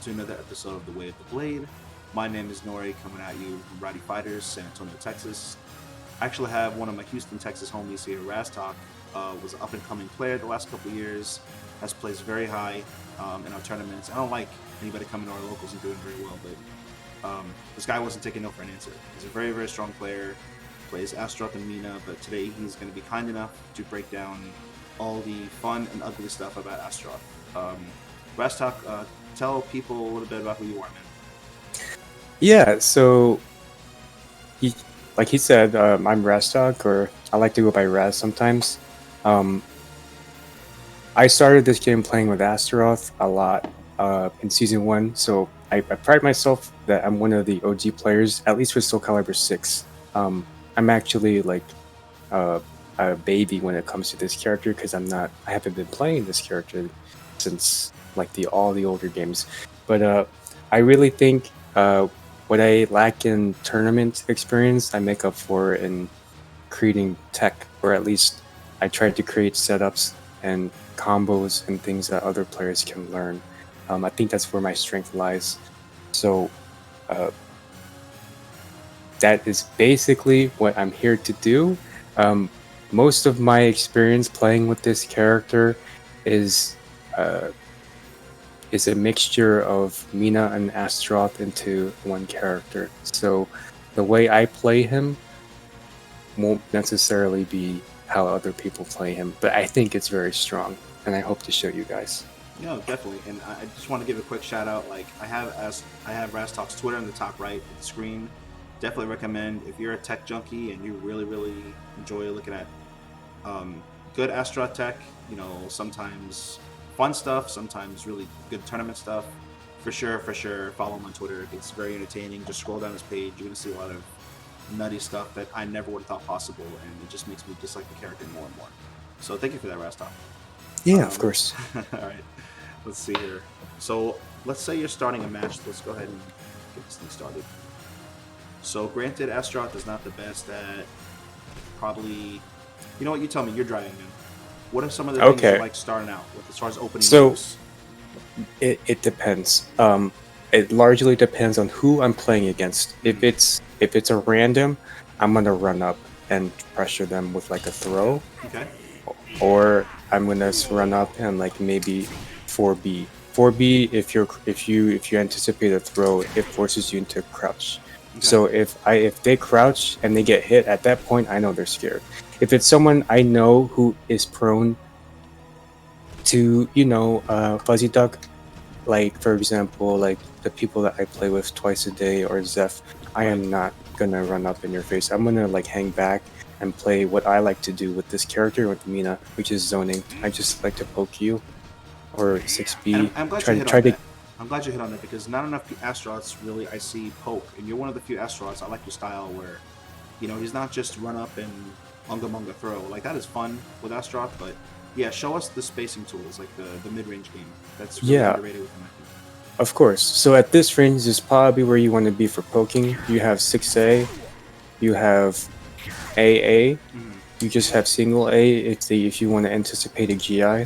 to another episode of The Way of the Blade. My name is Nori, coming at you from Rowdy Fighters, San Antonio, Texas. I actually have one of my Houston, Texas homies here, Raztokk. Was an up-and-coming player the last couple of years, has placed very high in our tournaments. I don't like anybody coming to our locals and doing very well, but this guy wasn't taking no for an answer. He's a very, very strong player, plays Astaroth and Mina, but today he's going to be kind enough to break down all the fun and ugly stuff about Astaroth. Raztokk, tell people a little bit about who you are, man. Yeah, so like he said, I'm Raztokk, or I like to go by Raz sometimes. I started this game playing with Astaroth a lot in Season 1, so I pride myself that I'm one of the OG players, at least with Soul Calibur 6. I'm actually like a baby when it comes to this character because I haven't been playing this character since like all the older games. But I really think what I lack in tournament experience, I make up for in creating tech, or at least I try to create setups and combos and things that other players can learn. I think that's where my strength lies. So that is basically what I'm here to do. Most of my experience playing with this character is a mixture of Mina and Astaroth into one character. So the way I play him won't necessarily be how other people play him, but I think it's very strong, and I hope to show you guys. No, definitely. And I just want to give a quick shout out. Like I have Raztokk's Twitter in the top right of the screen. Definitely recommend if you're a tech junkie and you really, really enjoy looking at good Astaroth tech. You know, sometimes fun stuff, sometimes really good tournament stuff. For sure, follow him on Twitter. It's very entertaining. Just scroll down his page. You're gonna see a lot of nutty stuff that I never would have thought possible, and it just makes me dislike the character more and more. So thank you for that, Raztokk. Yeah, of course. All right, let's see here. So let's say you're starting a match. Let's go ahead and get this thing started. So granted, Astaroth is not the best at probably. You know what? You tell me. You're driving, man. What are some of the things you like starting out with as far as opening moves? It depends. It largely depends on who I'm playing against. If it's a random, I'm gonna run up and pressure them with like a throw. Okay. Or I'm gonna run up and like maybe 4B. 4B, if you anticipate a throw, it forces you into crouch. Okay. So if they crouch and they get hit at that point, I know they're scared. If it's someone I know who is prone to, fuzzy duck, like for example, like the people that I play with twice a day or Zeph, I am not gonna run up in your face. I'm gonna like hang back and play what I like to do with this character with Mina, which is zoning. I just like to poke you or 6B. I'm glad you hit on that because not enough Astaroths really I see poke, and you're one of the few Astaroths I like your style where, he's not just run up and Munga throw. Like that is fun with Astaroth, but yeah, show us the spacing tools, like the mid-range game. That's really underrated with him, I think. Of course. So at this range is probably where you want to be for poking. You have 6A, you have AA, you just have single A if you want to anticipate a GI,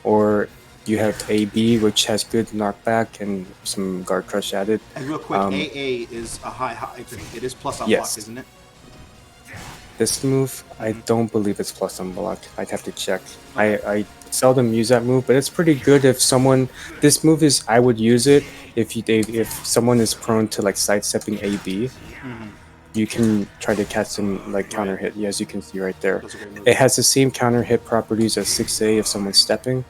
or you have AB, which has good knockback and some guard crush added. And real quick, AA is a high. It is plus on block, isn't it? This move, I don't believe it's plus on block. I'd have to check. I seldom use that move, but it's pretty good if someone. This move is I would use it if someone is prone to like sidestepping AB. You can try to catch some like counter hit. As you can see right there, it has the same counter hit properties as 6A if someone's stepping.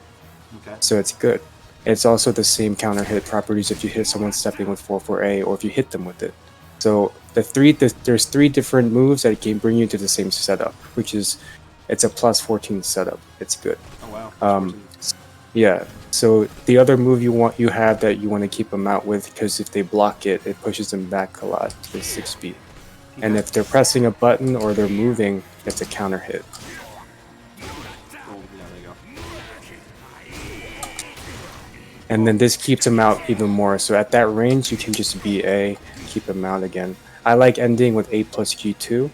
Okay. So it's good. It's also the same counter hit properties if you hit someone stepping with 4-4A or if you hit them with it. So there's three different moves that can bring you to the same setup, which is it's a plus 14 setup. It's good. Oh wow. Yeah. So the other move you have that you want to keep them out with, because if they block it, it pushes them back a lot, is 6B. Okay. And if they're pressing a button or they're moving, it's a counter hit. And then this keeps them out even more. So at that range, you can just be A, keep them out again. I like ending with A plus G2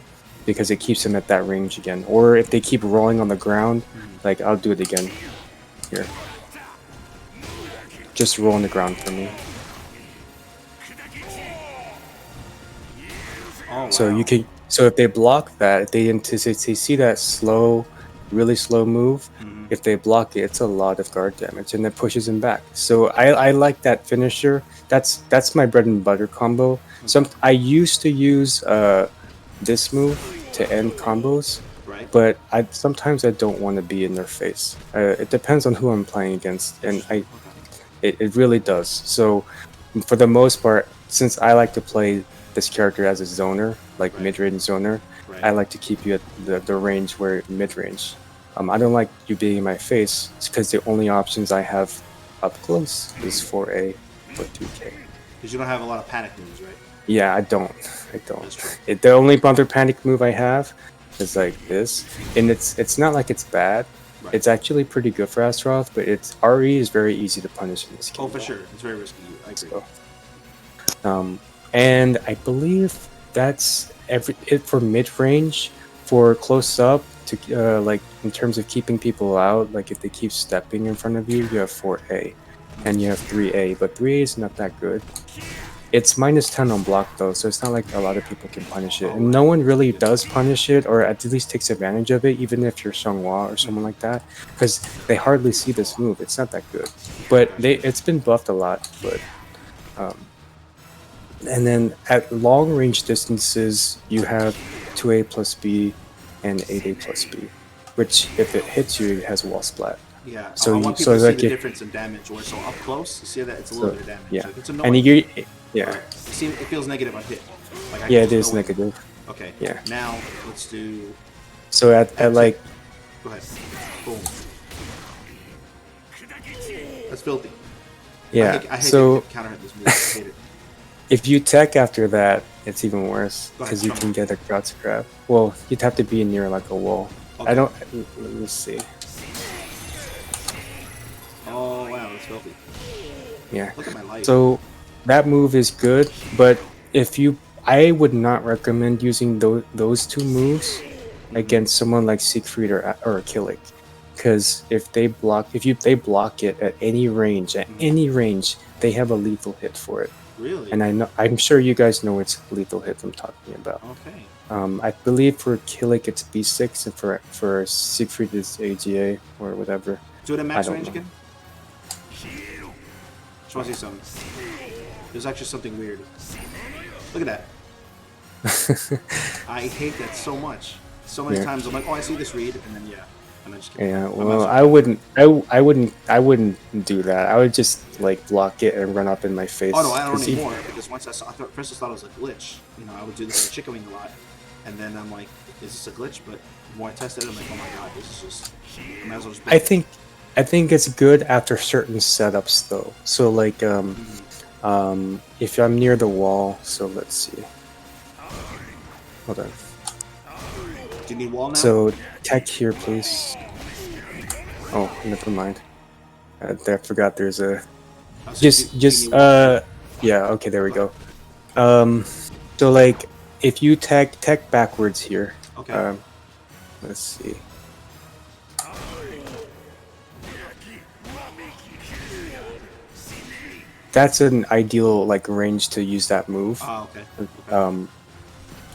because it keeps them at that range again. Or if they keep rolling on the ground, like I'll do it again. Here. just roll on the ground for me. Oh, wow. So you can. So if they block that, if they see that slow, really slow move, if they block it, it's a lot of guard damage, and it pushes him back. So I like that finisher. That's my bread and butter combo. I used to use this move to end combos, Right. but sometimes I don't want to be in their face. It depends on who I'm playing against, and it really does. So for the most part, since I like to play this character as a zoner, like mid-range zoner, I like to keep you at the range where mid-range. I don't like you being in my face because the only options I have up close is 4A or 2K. Because you don't have a lot of panic moves, right? Yeah, I don't. That's true. The only other panic move I have is like this, and it's not like it's bad. Right. It's actually pretty good for Astaroth, but its RE is very easy to punish in this game. Oh, for sure. It's very risky. I agree. So, and I believe that's it for mid-range. For close-up, to like in terms of keeping people out, like if they keep stepping in front of you, you have 4A, and you have 3A, but 3A is not that good. It's -10 on block though, so it's not like a lot of people can punish it, and no one really does punish it, or at least takes advantage of it, even if you're Seonghwa or someone like that, because they hardly see this move. It's not that good, but it's been buffed a lot. But and then at long range distances, you have 2A plus B and 8A plus B, which if it hits you, it has wall splat. Yeah, so I want people to see the difference in damage. Where so up close, you see that it's a little bit of damage. Yeah, like, it's annoying. and yeah. See, it feels negative on hit. Like, Yeah, it is negative. Okay. Yeah. Now let's do. So at like. Go ahead. Boom. That's filthy. Yeah. I hate so to counter hit this move. I hate it. If you tech after that, it's even worse because you can get a crowd grab. Well, you'd have to be near like a wall. Okay. I don't. Let me see. Oh wow, that's filthy. Yeah. Look at my life. So that move is good, but I would not recommend using those two moves against someone like Siegfried or Killick, because if they block it at any range, they have a lethal hit for it. Really? And I'm sure you guys know which lethal hit I'm talking about. Okay. I believe for Killick it's B6, and for Siegfried it's AGA or whatever. Do it at max range again? Just want to see something. There's actually something weird. Look at that. I hate that so much. So many times I'm like, oh, I see this read, and then and I just can't. Yeah, well, I wouldn't do that. I would just like block it and run up in my face. Oh no, I don't anymore, because once first I thought it was a glitch. You know, I would do this with chicken wing a lot, and then I'm like, is this a glitch? But the more I tested it, I'm like, oh my god, this is just. I might as well just. I think it's good after certain setups though. So like if I'm near the wall, so let's see. Hold on. Do you need wall now? So tech here, please. Oh, never mind. I forgot there's a. Yeah. Okay, there we go. So like if you tech backwards here. Okay. Let's see. That's an ideal like range to use that move. Oh, okay.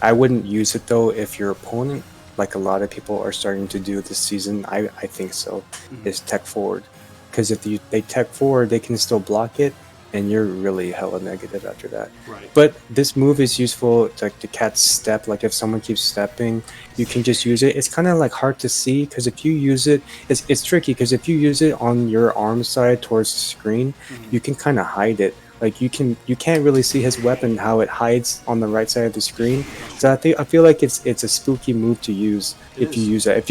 I wouldn't use it though if your opponent, like a lot of people are starting to do this season, I think so, is tech forward. Because if they tech forward, they can still block it, and you're really hella negative after that. Right. But this move is useful to catch step. Like if someone keeps stepping, you can just use it. It's kind of like hard to see because if you use it, it's tricky because if you use it on your arm side towards the screen, you can kind of hide it. Like you can't really see his weapon, how it hides on the right side of the screen. So I feel like it's a spooky move to use if you use that. If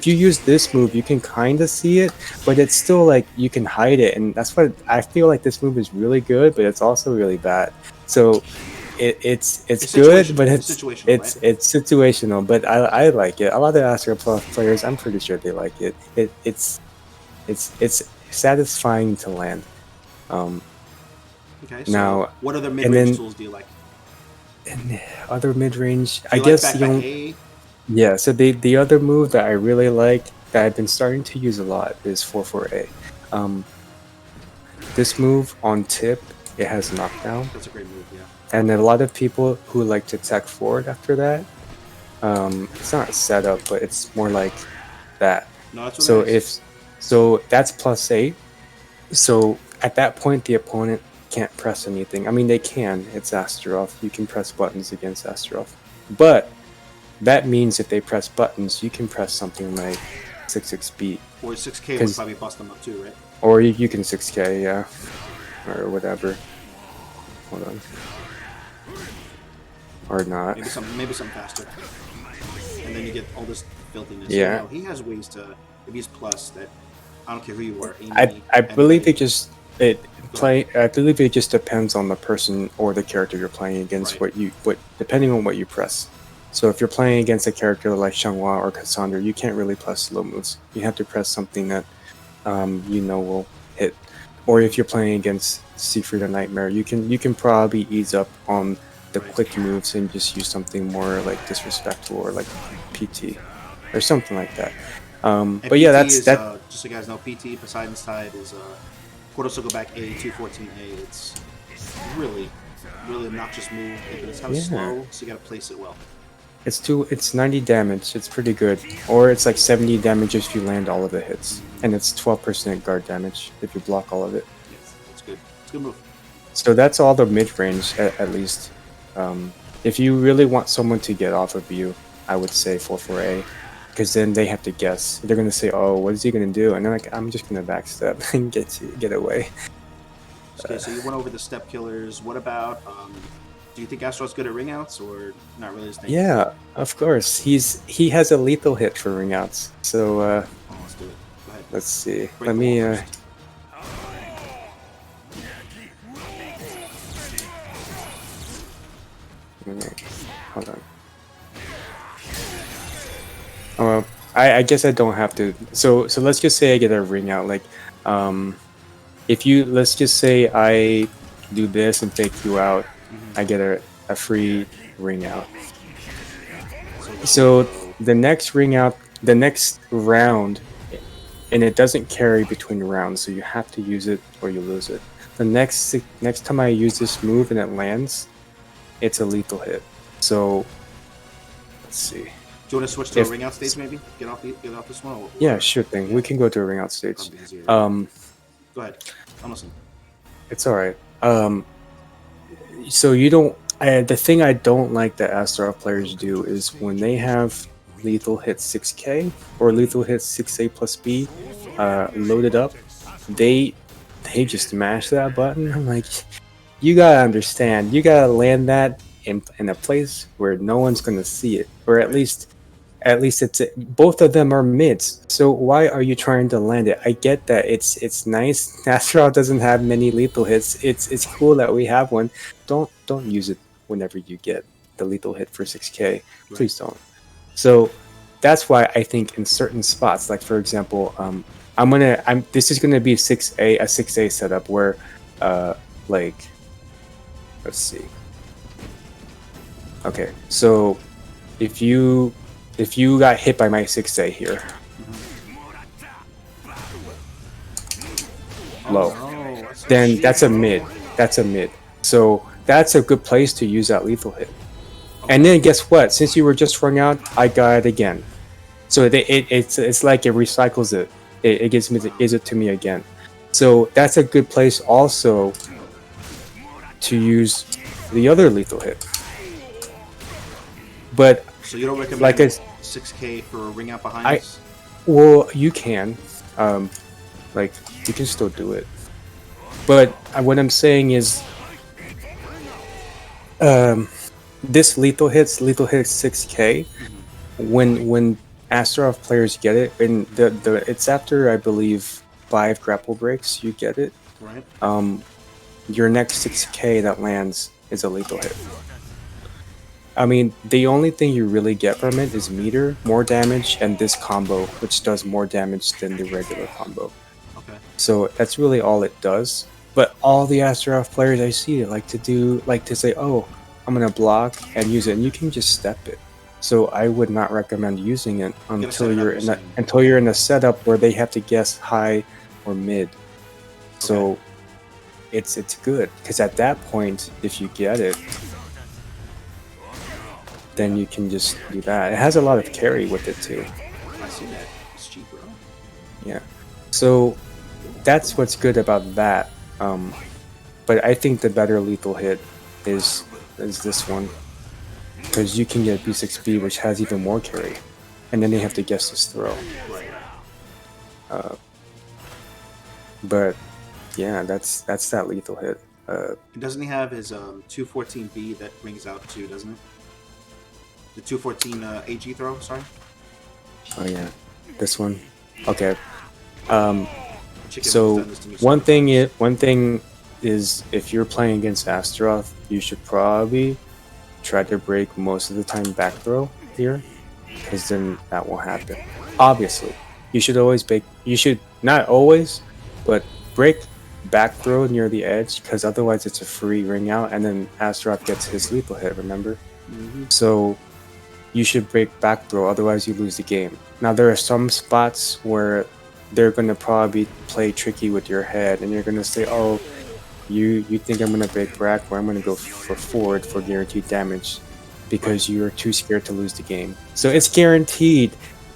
you use this move, you can kind of see it, but it's still like you can hide it, and that's what I feel like. This move is really good, but it's also really bad. So it's good, but it's situational. But I like it. A lot of Astro players, I'm pretty sure they like it. It's satisfying to land. Okay, so now, what other mid-range tools do you like? And other mid-range, I like guess yeah. So the other move that I really like that I've been starting to use a lot is 4-4A. this move on tip, it has knockdown, That's a great move, yeah. and a lot of people who like to tech forward after that, it's not setup, but it's more like that. No, that's So really nice. so that's +8. So at that point, the opponent can't press anything. I mean, they can. It's Astaroth. You can press buttons against Astaroth, but that means if they press buttons, you can press something like 6 beat, Or 6K would probably bust them up too, right? or you can 6K, yeah, or whatever. Hold on, or not. Maybe some faster. And then you get all this filthiness. Yeah. You know, he has ways to, if he's plus, that I don't care who you are. I believe I believe it just depends on the person or the character you're playing against. Right. Depending on what you press. So if you're playing against a character like Xianghua or Cassandra, you can't really press slow moves. You have to press something that you know will hit. Or if you're playing against Siegfried or Nightmare, you can probably ease up on the quick moves and just use something more like disrespectful or like PT or something like that. But PT yeah, that's is, that. just so you guys know, PT Poseidon's Tide is Quarter Go Back A 214A. It's really obnoxious move. It's kind of slow, so you gotta place it well. It's 90 damage. It's pretty good. Or it's like 70 damage if you land all of the hits, and it's 12% guard damage if you block all of it. Yes, it's good. It's a good move. So that's all the mid range at least. If you really want someone to get off of you, I would say 4-4A, because then they have to guess. They're gonna say, "Oh, what is he gonna do?" And they're like, "I'm just gonna backstep and get away." Okay, so you went over the step killers. What about? Do you think Astaroth's good at ring outs, or not really his thing? Yeah, of course. He has a lethal hit for ring outs. So Let's do it. Go ahead. let's see. Break Let the me. wall first. Hold on. Oh, well, I guess I don't have to. So let's just say I get a ring out. Like, if you let's just say I do this and take you out, I get a free ring out. So the next ring out, the next round, and it doesn't carry between rounds, so you have to use it or you lose it. The next time I use this move and it lands, it's a lethal hit. So let's see. Do you want to switch to a ring out stage, maybe? Get off this one? Or yeah, sure thing. We can go to a ring out stage. Go ahead. I'm listening. It's alright. So you don't. The thing I don't like that Astaroth players do is when they have lethal hit 6K or lethal hit 6A plus B loaded up, they just mash that button. I'm like, you gotta understand. You gotta land that in a place where no one's gonna see it, or at least it's both of them are mids. So why are you trying to land it? I get that it's nice. Astaroth doesn't have many lethal hits. It's cool that we have one. Don't use it whenever you get the lethal hit for 6K. Please don't. So that's why I think in certain spots, like for example, this is gonna be a 6A setup where like let's see. Okay, so if you got hit by my 6A here, low, then that's a mid. So that's a good place to use that lethal hit. And then guess what? Since you were just rung out, I got it again. So it's like it recycles it. It gives it to me again. So that's a good place also to use the other lethal hit. But so you don't recommend like 6K for a ring out behind us? Well, you can, like you can still do it. But what I'm saying is, this lethal hits 6K. When Astaroth players get it, and it's after I believe 5 grapple breaks you get it. Right. Your next 6K that lands is a lethal hit. I mean, the only thing you really get from it is meter, more damage, and this combo, which does more damage than the regular combo. Okay. So that's really all it does. But all the Astaroth players I see like to say, "Oh, I'm gonna block and use it," and you can just step it. So I would not recommend using it until you're in a setup where they have to guess high or mid. So it's good because at that point, if you get it, then you can just do that. It has a lot of carry with it too. I see that. It's cheap, bro. Yeah. So that's what's good about that. But I think the better lethal hit is this one because you can get B6B, which has even more carry, and then they have to guess this throw. But yeah, that's that lethal hit. Doesn't he have his 214B that rings out too? Doesn't it? The 214 AG throw. Sorry. Oh yeah, this one. Okay. Chicken So has done this to me one several thing is if you're playing against Astaroth, you should probably try to break most of the time back throw here, because then that will happen. Obviously, you should always break. You should not always, but break back throw near the edge, because otherwise it's a free ring out, and then Astaroth gets his lethal hit. Remember? So you should break back throw, otherwise you lose the game. Now there are some spots where they're gonna probably play tricky with your head, and you're gonna say, "Oh, you think I'm gonna break back, or I'm gonna go for forward for guaranteed damage," because you're too scared to lose the game. So it's guaranteed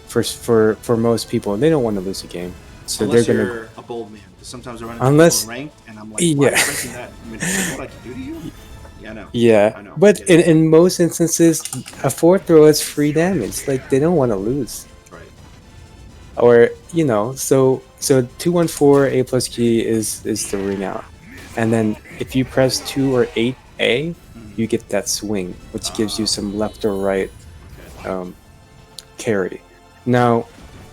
for most people, and they don't want to lose the game. So Unless they're you're gonna a bold man. Sometimes I run Unless- into ranked, and I'm like, Yeah. why are you breaking that? I mean, is what I can do to you? Yeah, I know. Yeah, I know. but Yeah. in most instances, a forward throw is free damage. Like they don't want to lose. Right. Or so 214 A plus key is the ring out, and then if you press 2 or 8A, you get that swing, which gives you some left or right carry. Now,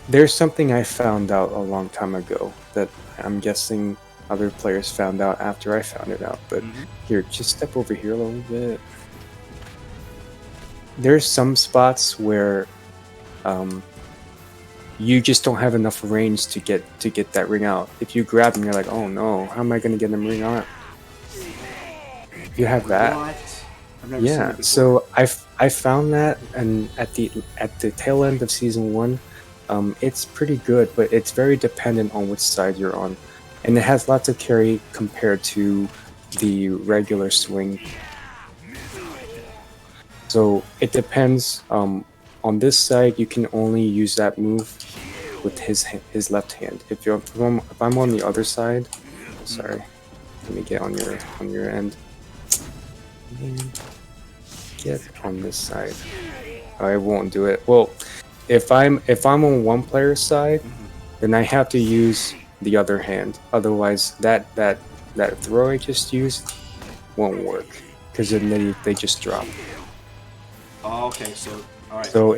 there's something I found out a long time ago that I'm guessing other players found out after I found it out. But here, just step over here a little bit. There's some spots where you just don't have enough range to get that ring out. If you grab them, you're like, oh no, how am I gonna get them ring out? You have that. What? I've never seen Yeah. it before. So I found that, and at the tail end of season 1, it's pretty good, but it's very dependent on which side you're on, and it has lots of carry compared to the regular swing. So it depends. On this side, you can only use that move with his left hand. If I'm on the other side, sorry, let me get on your end. Get on this side. I won't do it. Well, if I'm on one player's side, then I have to use the other hand. Otherwise, that throw I just used won't work, because then they just drop. Oh, okay, so all right. So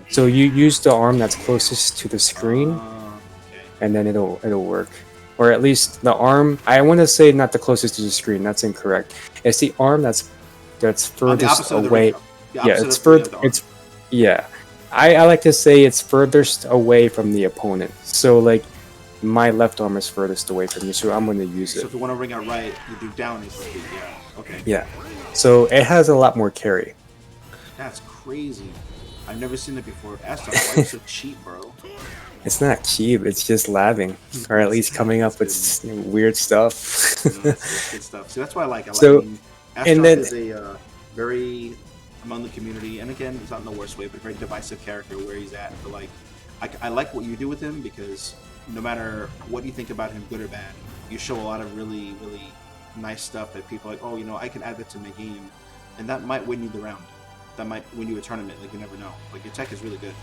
so you use the arm that's closest to the screen, Okay. and then it'll work. Or at least the arm. I want to say not the closest to the screen. That's incorrect. It's the arm that's On the furthest opposite of the away. ring. The Yeah, opposite it's of the ring of further. the arm. It's yeah. I like to say it's furthest away from the opponent. So like, my left arm is furthest away from you, so I'm going to use So it. if you want to ring out right, you do down equals B. Yeah. Okay. Yeah. So it has a lot more carry. That's crazy. I've never seen it before. Asta, why are you so cheap, bro? It's not cheap. It's just laughing, or at least coming up with weird stuff. That's good stuff. See, that's why I like it. So, I mean, and Astaroth then- is a very among the community, and again, it's not in the worst way, but very divisive character where he's at. But like, I like what you do with him, because no matter what you think about him, good or bad, you show a lot of really, really nice stuff that people are like, oh, I can add that to my game, and that might win you the round. That might win you a tournament. Like, you never know. Like, your tech is really good.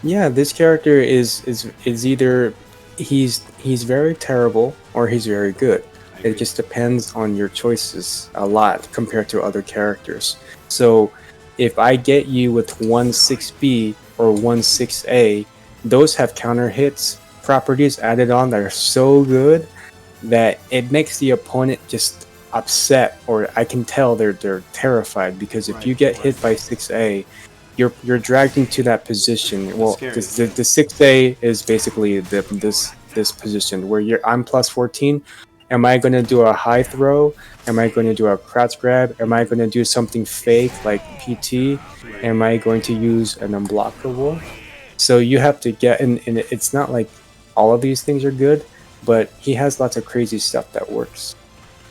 Yeah, this character is either he's very terrible or he's very good. I agree. It just depends on your choices a lot compared to other characters. So if I get you with 1-6B or 1-6A, those have counter hits properties added on that are so good that it makes the opponent just upset, or I can tell they're terrified, because if you get hit by 6A, you're dragged into that position. Well, scary. the 6A is basically this position where I'm plus 14. Am I going to do a high throw? Am I going to do a crouch grab? Am I going to do something fake like PT? Am I going to use an unblockable? So you have to get, and it's not like all of these things are good, but he has lots of crazy stuff that works.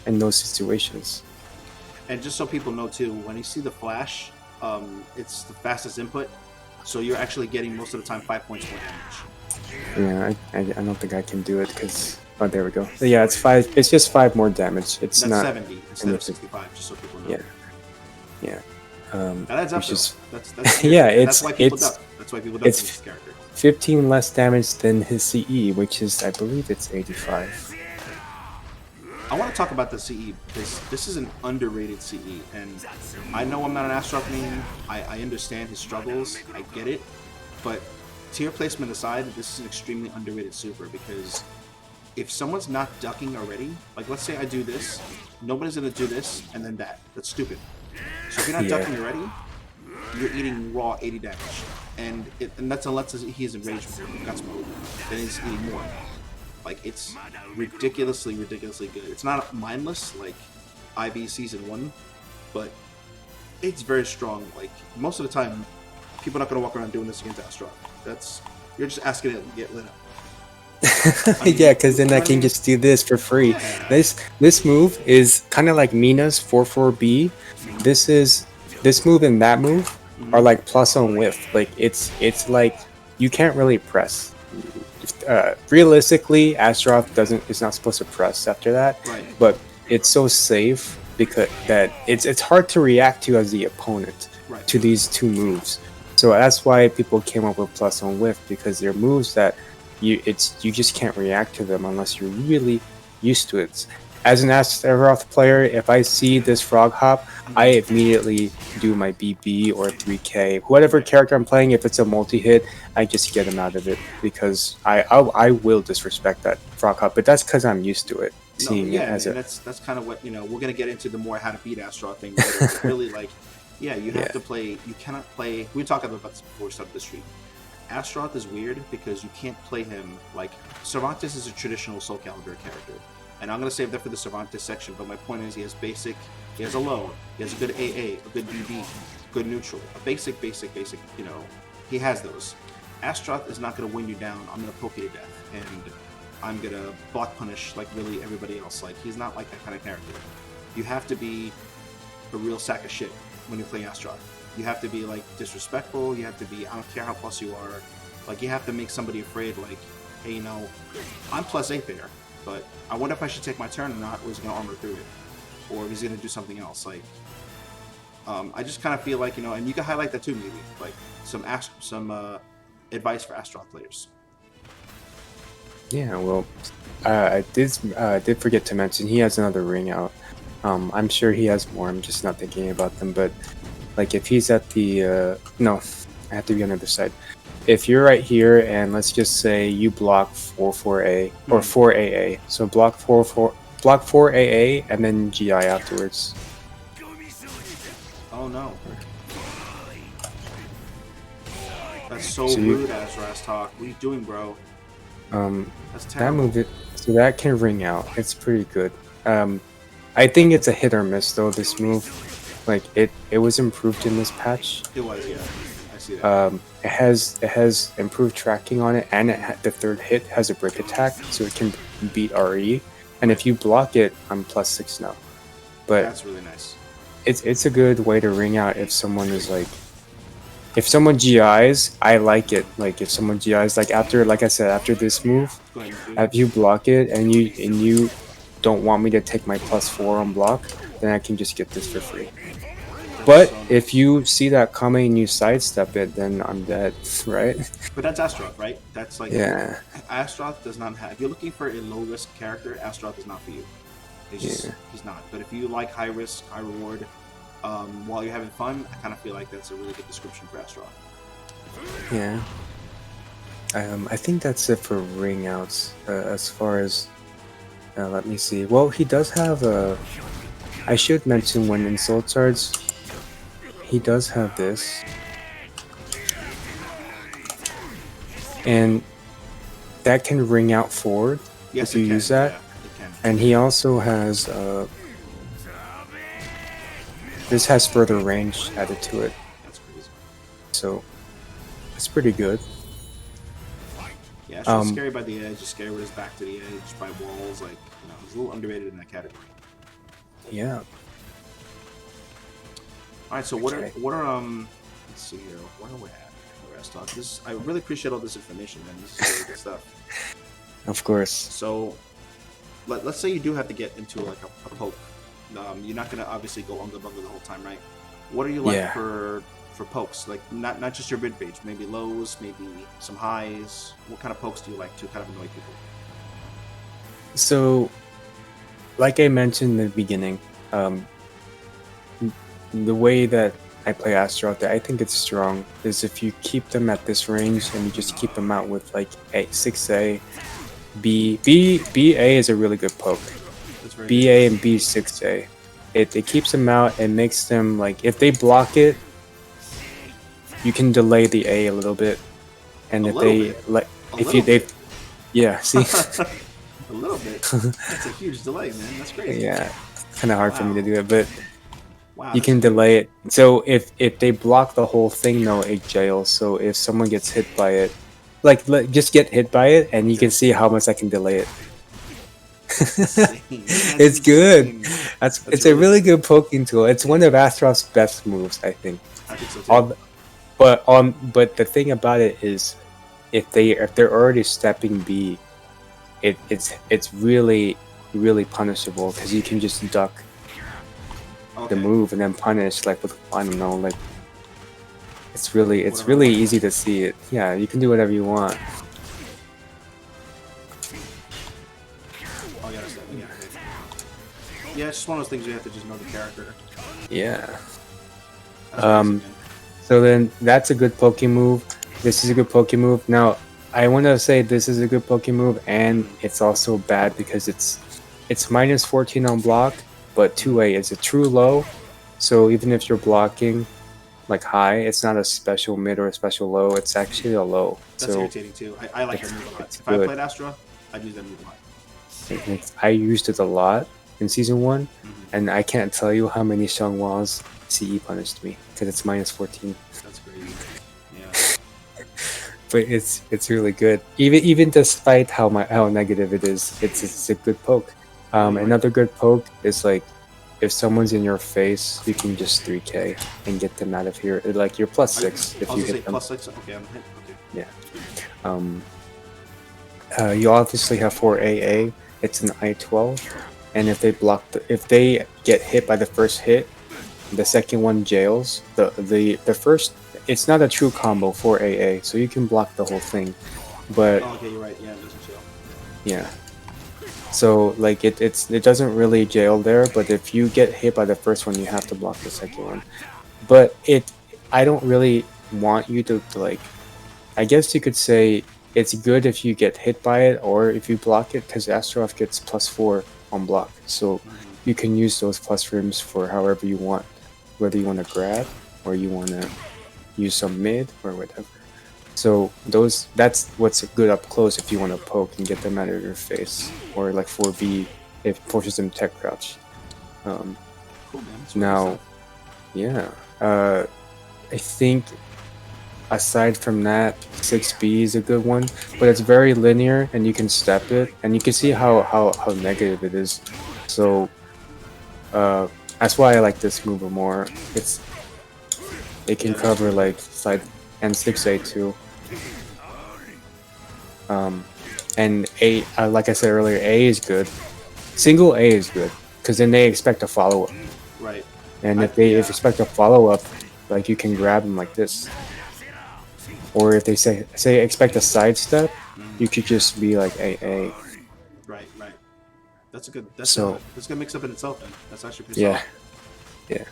in those situations. And just so people know too, when you see the flash, it's the fastest input, so you're actually getting most of the time 5 points more damage. Yeah, I don't think I can do it because there we go. Yeah, it's 5. It's just 5 more damage. It's That's not 70 instead of 65, just so people know. Yeah. That adds up. Just, that's yeah, that's why people duck. That's why people duck it's this character. 15 less damage than his CE, which is, I believe, it's 85. I want to talk about the CE because this is an underrated CE, and I know I'm not an Astaroth main. I understand his struggles. I get it, but tier placement aside, this is an extremely underrated super because if someone's not ducking already, like let's say I do this, nobody's gonna do this and then that. That's stupid. So if you're not ducking already, you're eating raw 80 damage, and that's unless he's in rage mode, guts mode, then he's eating more. Like it's ridiculously good. It's not mindless like IB season 1, but it's very strong. Like most of the time, people are not gonna walk around doing this against Astaroth. You're just asking it to get lit up. I mean, yeah, because then I can just do this for free. Yeah. This move is kind of like Mina's 4-4B. This move and that move are like plus on whiff. Like it's like you can't really press. Realistically, Astaroth is not supposed to press after that. Right. But it's so safe because that it's hard to react to as the opponent to these two moves. So that's why people came up with plus on whiff, because they're moves that you just can't react to them unless you're really used to it. As an Astaroth player, if I see this frog hop, I immediately do my BB or 3K. Whatever character I'm playing, if it's a multi-hit, I just get him out of it because I will disrespect that frog hop. But that's because I'm used to it. That's kind of what we're gonna get into the more how to beat Astaroth thing. Really, like, you have to play. You cannot play. We talked about this before we started the stream. Astaroth is weird because you can't play him like Cervantes is a traditional Soul Calibur character. And I'm going to save that for the Cervantes section, but my point is he has basic, he has a low, he has a good AA, a good BB, good neutral, a basic, he has those. Astaroth is not going to win you down. I'm going to poke you to death, and I'm going to block punish like really everybody else. Like, he's not like that kind of character. You have to be a real sack of shit when you play Astaroth. You have to be, like, disrespectful, you have to be, I don't care how plus you are, like, you have to make somebody afraid, like, hey, I'm plus 8 there. But I wonder if I should take my turn or not, or he's going to armor through it. Or if he's going to do something else. Like, I just kind of feel like, and you can highlight that too, maybe. Like, some advice for Astaroth players. Yeah, well, I did forget to mention, he has another ring out. I'm sure he has more, I'm just not thinking about them. But, like, if he's at the... no, I have to be on the other side. If you're right here, and let's just say you block 4-4A or 4AA, so block 4AA, and then GI afterwards. Oh no! That's so rude, as Raztokk. What are you doing, bro? That's terrible. That move, so that can ring out. It's pretty good. I think it's a hit or miss though. This move, like it was improved in this patch. It was, yeah. I see that. It has improved tracking on it, and the third hit has a brick attack, so it can beat RE. And if you block it, I'm +6 now. But that's really nice. It's a good way to ring out if someone is like, if someone GIs, I like it. Like if someone GIs, like I said, after this move, if you block it and you don't want me to take my +4 on block, then I can just get this for free. But if you see that coming and you sidestep it, then I'm dead, right? But that's Astaroth, right? That's like, Astaroth does not have. If you're looking for a low risk character, Astaroth is not for you. He's not. But if you like high risk, high reward, while you're having fun, I kind of feel like that's a really good description for Astaroth. Yeah. I think that's it for ring outs. As far as, let me see. Well, he does have a. I should mention when in Soul Charge, he does have this, and that can ring out forward if you use that. Yeah, and he also has this has further range added to it. That's crazy. So it's pretty good. Yeah, it's scary by the edge. It's scary with his back to the edge by walls. Like, he's a little underrated in that category. Yeah. All right, so what Okay. are let's see here, where are we at? Raztokk. I really appreciate all this information, man. This is really good stuff. Of course. So let's say you do have to get into like a poke. You're not gonna obviously go unga bunga the whole time, right? What are you like Yeah. for pokes? Like not just your mid range, maybe lows, maybe some highs. What kind of pokes do you like to kind of annoy people? So, like I mentioned in the beginning, the way that I play Astaroth, I think it's strong, is if you keep them at this range and you just keep them out with like 6A, BA is a really good poke. That's very BA and B6A. It keeps them out and makes them like, if they block it, you can delay the A a little bit. And if they like, if you they, yeah, see, a little bit. That's a huge delay, man. That's crazy. yeah, it's kind of hard for me to do it, but wow, you can delay it. So if they block the whole thing, though, it jails. So if someone gets hit by it, like just get hit by it, and you can see how much I can delay it. It's good. It's a really good poking tool. It's one of Astaroth's best moves, I think. I think so too. But the thing about it is, if they're already stepping B, it's really punishable because you can just duck the move and then punish like with, I don't know, like it's really easy to see it. Yeah, you can do whatever you want. Oh yeah, yeah, it's just one of those things you have to just know the character. Yeah. So then that's a good poke move. This is a good poke move. Now I want to say this is a good poke move, and it's also bad because it's minus 14 on block, but 2A is a true low. So even if you're blocking like high, it's not a special mid or a special low. It's actually a low. That's so irritating too. I like that move a lot. If good. I played Astra, I'd use that move a lot. I used it a lot in season 1, and I can't tell you how many Xianghua's CE punished me because it's minus 14. That's crazy. Yeah. But it's really good. Even despite how negative it is, it's a good poke. Another good poke is like if someone's in your face, you can just 3K and get them out of here. Like you're plus 6 if you hit them. Plus 6. Okay, I'm hit. Okay. Yeah. You obviously have 4AA. It's an I-12, and if they get hit by the first hit, the second one jails. The first, it's not a true combo for AA, so you can block the whole thing. But okay, you're right. Yeah, it doesn't jail. Yeah. So like it doesn't really jail there, but if you get hit by the first one, you have to block the second one. But I don't really want you to like. I guess you could say it's good if you get hit by it or if you block it, because Astaroth gets +4 on block, so you can use those plus rims for however you want, whether you want to grab or you want to use some mid or whatever. So that's what's good up close if you want to poke and get them out of your face, or like 4B if it forces them tech crouch. Cool, man. Now, yeah, I think aside from that, 6B is a good one, but it's very linear and you can step it, and you can see how negative it is. So that's why I like this move more. It can cover like side and 6A too. And A, like I said earlier, A is good. Single A is good because then they expect a follow up. Right. And if they expect a follow up, like you can grab them like this. Or if they say expect a sidestep, you could just be like AA. Right. That's a good. That's a good mix up in itself. Then that's actually pretty solid. Yeah.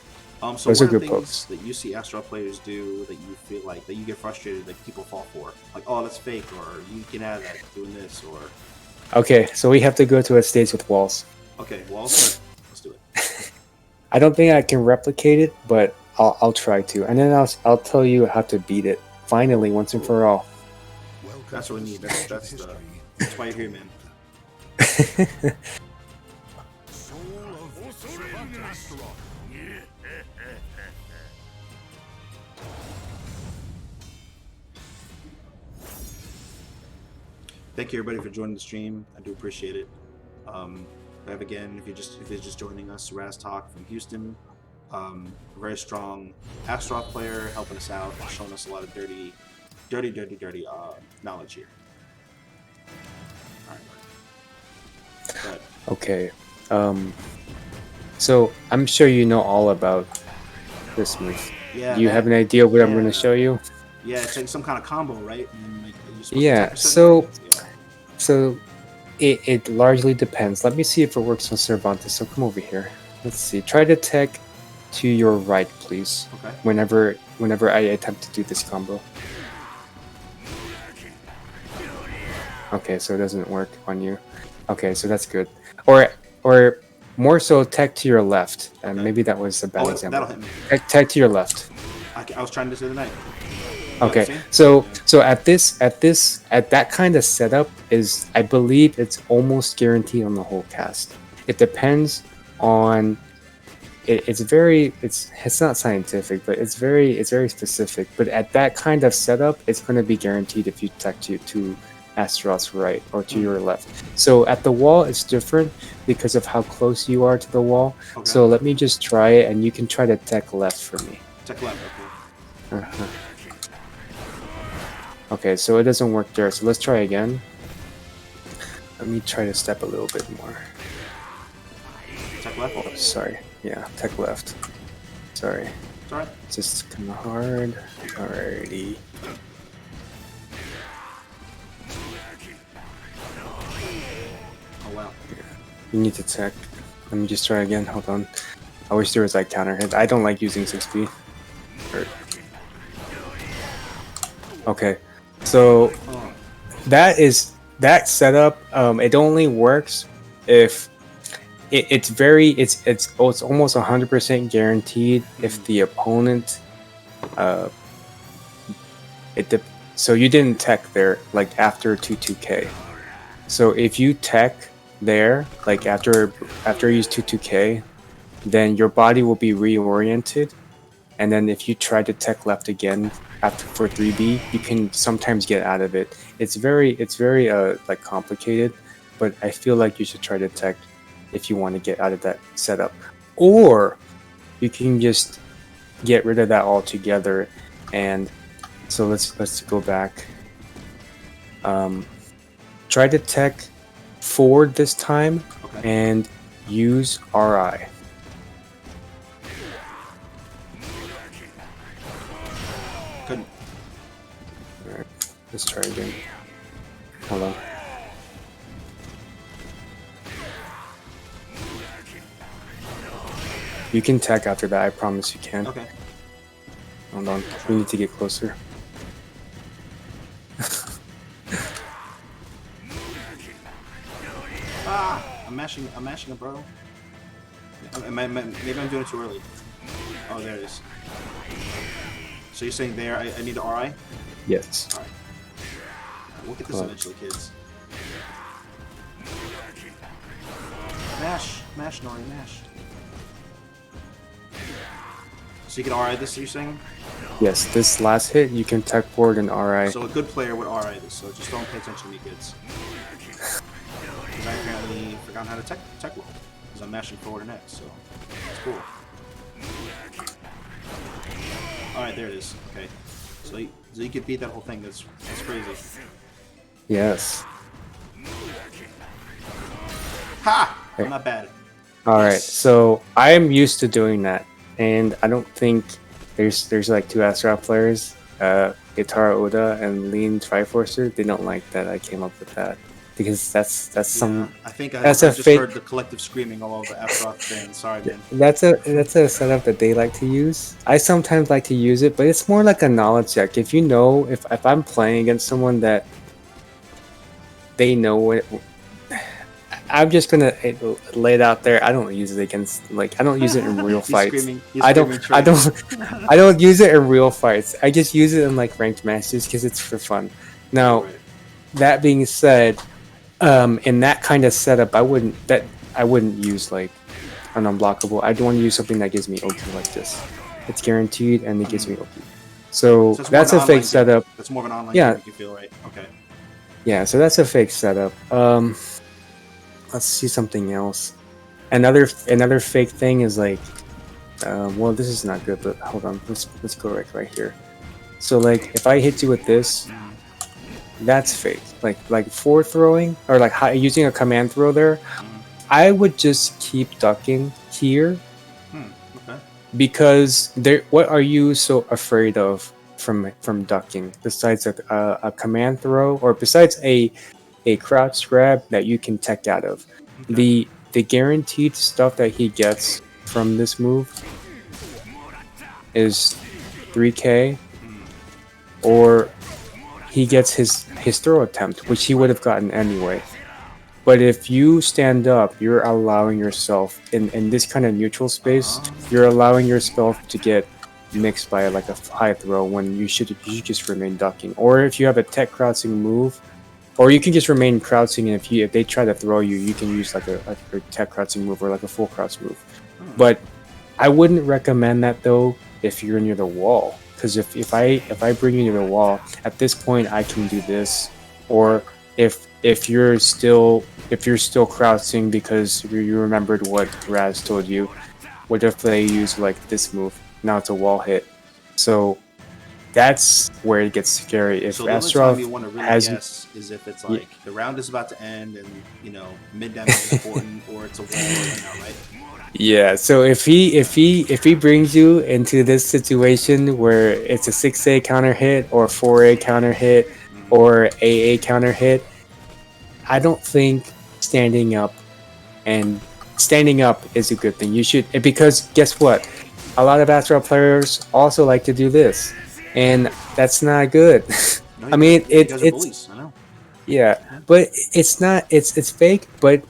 So what are things that you see Astro players do that you feel like that you get frustrated that people fall for? Like, oh, that's fake, or you can add that doing this, or. Okay, so we have to go to a stage with walls. Okay, walls. Let's do it. I don't think I can replicate it, but I'll try to, and then I'll tell you how to beat it finally once and for all. That's what we need. That's why you're here, man. Thank you, everybody, for joining the stream. I do appreciate it. We have again, if you're just joining us, Raztokk from Houston, very strong Astaroth player, helping us out, showing us a lot of dirty knowledge here. All right. But, Okay. So I'm sure you know all about this move. yeah. Do you have an idea what I'm going to show you? Yeah, it's like some kind of combo, right? And like, you're supposed to Yeah. attack a certain way. So it largely depends. Let me see if it works on Cervantes. So come over here. Let's see. Try to tech to your right, please. Okay. Whenever I attempt to do this combo. Okay, so it doesn't work on you. Okay, so that's good. Or more so, tech to your left. And maybe that was a bad example. That'll hit me. Tech to your left. I was trying this the other night. Okay, so at that kind of setup is, I believe it's almost guaranteed on the whole cast. It depends on. It's not scientific, but it's very specific. But at that kind of setup, it's going to be guaranteed if you tech to Astaroth's right or to your left. So at the wall, it's different because of how close you are to the wall. Okay. So let me just try it, and you can try to tech left for me. Tech left, okay. Okay, so it doesn't work there. So let's try again. Let me try to step a little bit more. Tech left? Oh, sorry. Yeah, tech left. Sorry. It's alright. It's just kind of hard. Alrighty. Oh, wow. You need to tech. Let me just try again. Hold on. I wish there was like counter hit. I don't like using 6B. Okay. So that setup. It only works if it's almost 100% guaranteed if the opponent so you didn't tech there like after 2-2K. So if you tech there like after you use 2-2K, then your body will be reoriented, and then if you try to tech left again for 3B, you can sometimes get out of it. It's very like complicated, but I feel like you should try to tech if you want to get out of that setup, or you can just get rid of that altogether. And so let's go back. Try to tech forward this time, and use RI. Couldn't. Alright, let's try again. Hold on. You can tech after that, I promise you can. Okay. Hold on, we need to get closer. I'm mashing it, bro. Maybe I'm doing it too early. Oh, there it is. So you're saying there, I need to RI? Yes. Alright. We'll get this eventually, kids. Mash, Nori, mash. So you can RI this, you're saying? Yes, this last hit, you can tech forward and RI. So a good player would RI this, so just don't pay attention to me, kids. Because I apparently forgot how to tech roll. Because I'm mashing forward and X, so it's cool. Alright, there it is. Okay. So you can beat that whole thing. That's crazy. Yes. Ha! I'm not bad. Alright, so I am used to doing that. And I don't think there's like two Astaroth players, Guitar Oda and Lean Triforcer. They don't like that I came up with that. Because that's some. I think I just heard the collective screaming all over the Astaroth fans. Sorry, man. That's a setup that they like to use. I sometimes like to use it, but it's more like a knowledge check. If you know, if I'm playing against someone that they know what, I'm just gonna lay it out there. I don't use it against I don't use it in real fights. I don't use it in real fights. I just use it in like ranked matches because it's for fun. Now, that being said. In that kind of setup, I wouldn't use like an unblockable. I'd want to use something that gives me OP like this. It's guaranteed and it gives me OP. So that's a fake setup. That's more of an online game, you feel, right? Okay. Yeah, so that's a fake setup. Let's see something else. Another fake thing is like, well, this is not good, but hold on, let's go right here. So like, if I hit you with this, that's fake. Like forward throwing or like using a command throw there, I would just keep ducking here. Okay. Because there, what are you so afraid of from ducking besides a command throw or besides a crouch grab that you can tech out of? Okay. The guaranteed stuff that he gets from this move is 3k, or he gets his throw attempt, which he would have gotten anyway. But if you stand up, you're allowing yourself in this kind of neutral space. You're allowing yourself to get mixed by like a high throw when you should just remain ducking. Or if you have a tech crouching move, or you can just remain crouching, and if they try to throw you, you can use like a tech crouching move or like a full crouch move. But I wouldn't recommend that though if you're near the wall, because if I bring you near the wall, at this point I can do this, or if you're still crouching because you remembered what Raz told you, what if they use like this move? Now it's a wall hit. So that's where it gets scary. If So the only time you Astaroth want to really has guess is if it's like the round is about to end and mid damage is important, or it's a wall right now, right? Yeah, so if he brings you into this situation where it's a 6A counter hit or 4A counter hit or AA counter hit, I don't think standing up is a good thing. You should, because guess what? A lot of Astral players also like to do this, and that's not good. No, I mean, it's bullies, I know. Yeah, but it's not. It's fake, but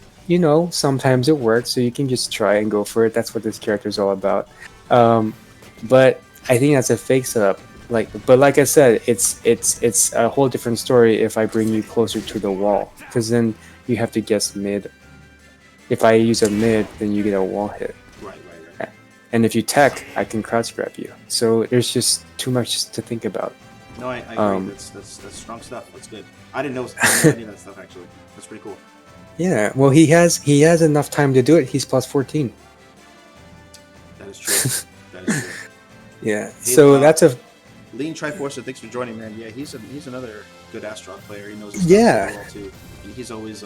sometimes it works. So you can just try and go for it. That's what this character is all about. But I think that's a fake setup. Like I said, it's a whole different story if I bring you closer to the wall, because then you have to guess mid. If I use a mid, then you get a wall hit. Right. And if you tech, I can crouch grab you. So there's just too much to think about. No, I agree. That's strong stuff. That's good. I didn't know any of that stuff actually. That's pretty cool. Yeah, well, he has enough time to do it. He's plus 14. That is true. That is true. Yeah. Hey, so that's a Lean Triforcer. Thanks for joining, man. Yeah, he's another good Astaroth player. He knows his stuff well too. He's always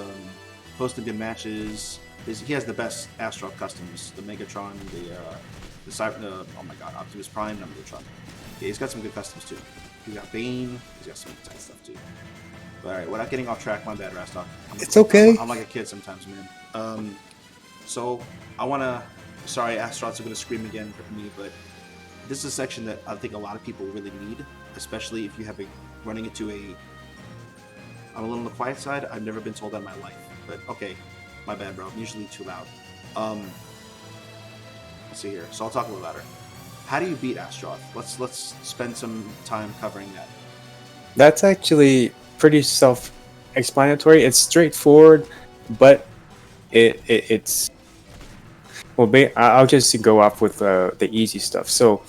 posting good matches. He has the best Astaroth customs: the Megatron, the Cyber. Oh my God, Optimus Prime, and Megatron. Yeah, he's got some good customs too. He's got Bane. He's got some tight stuff too. All right, without getting off track, my bad, Raztokk. It's okay. I'm like a kid sometimes, man. So I want to. Sorry, Astaroths are going to scream again for me, but this is a section that I think a lot of people really need, especially if you have running into a. I'm a little on the quiet side. I've never been told that in my life, but okay, my bad, bro. I'm usually too loud. Let's see here. So I'll talk a little louder. How do you beat Astaroth? Let's spend some time covering that. That's actually pretty self-explanatory. It's straightforward, but it's well. I'll just go off with the easy stuff. So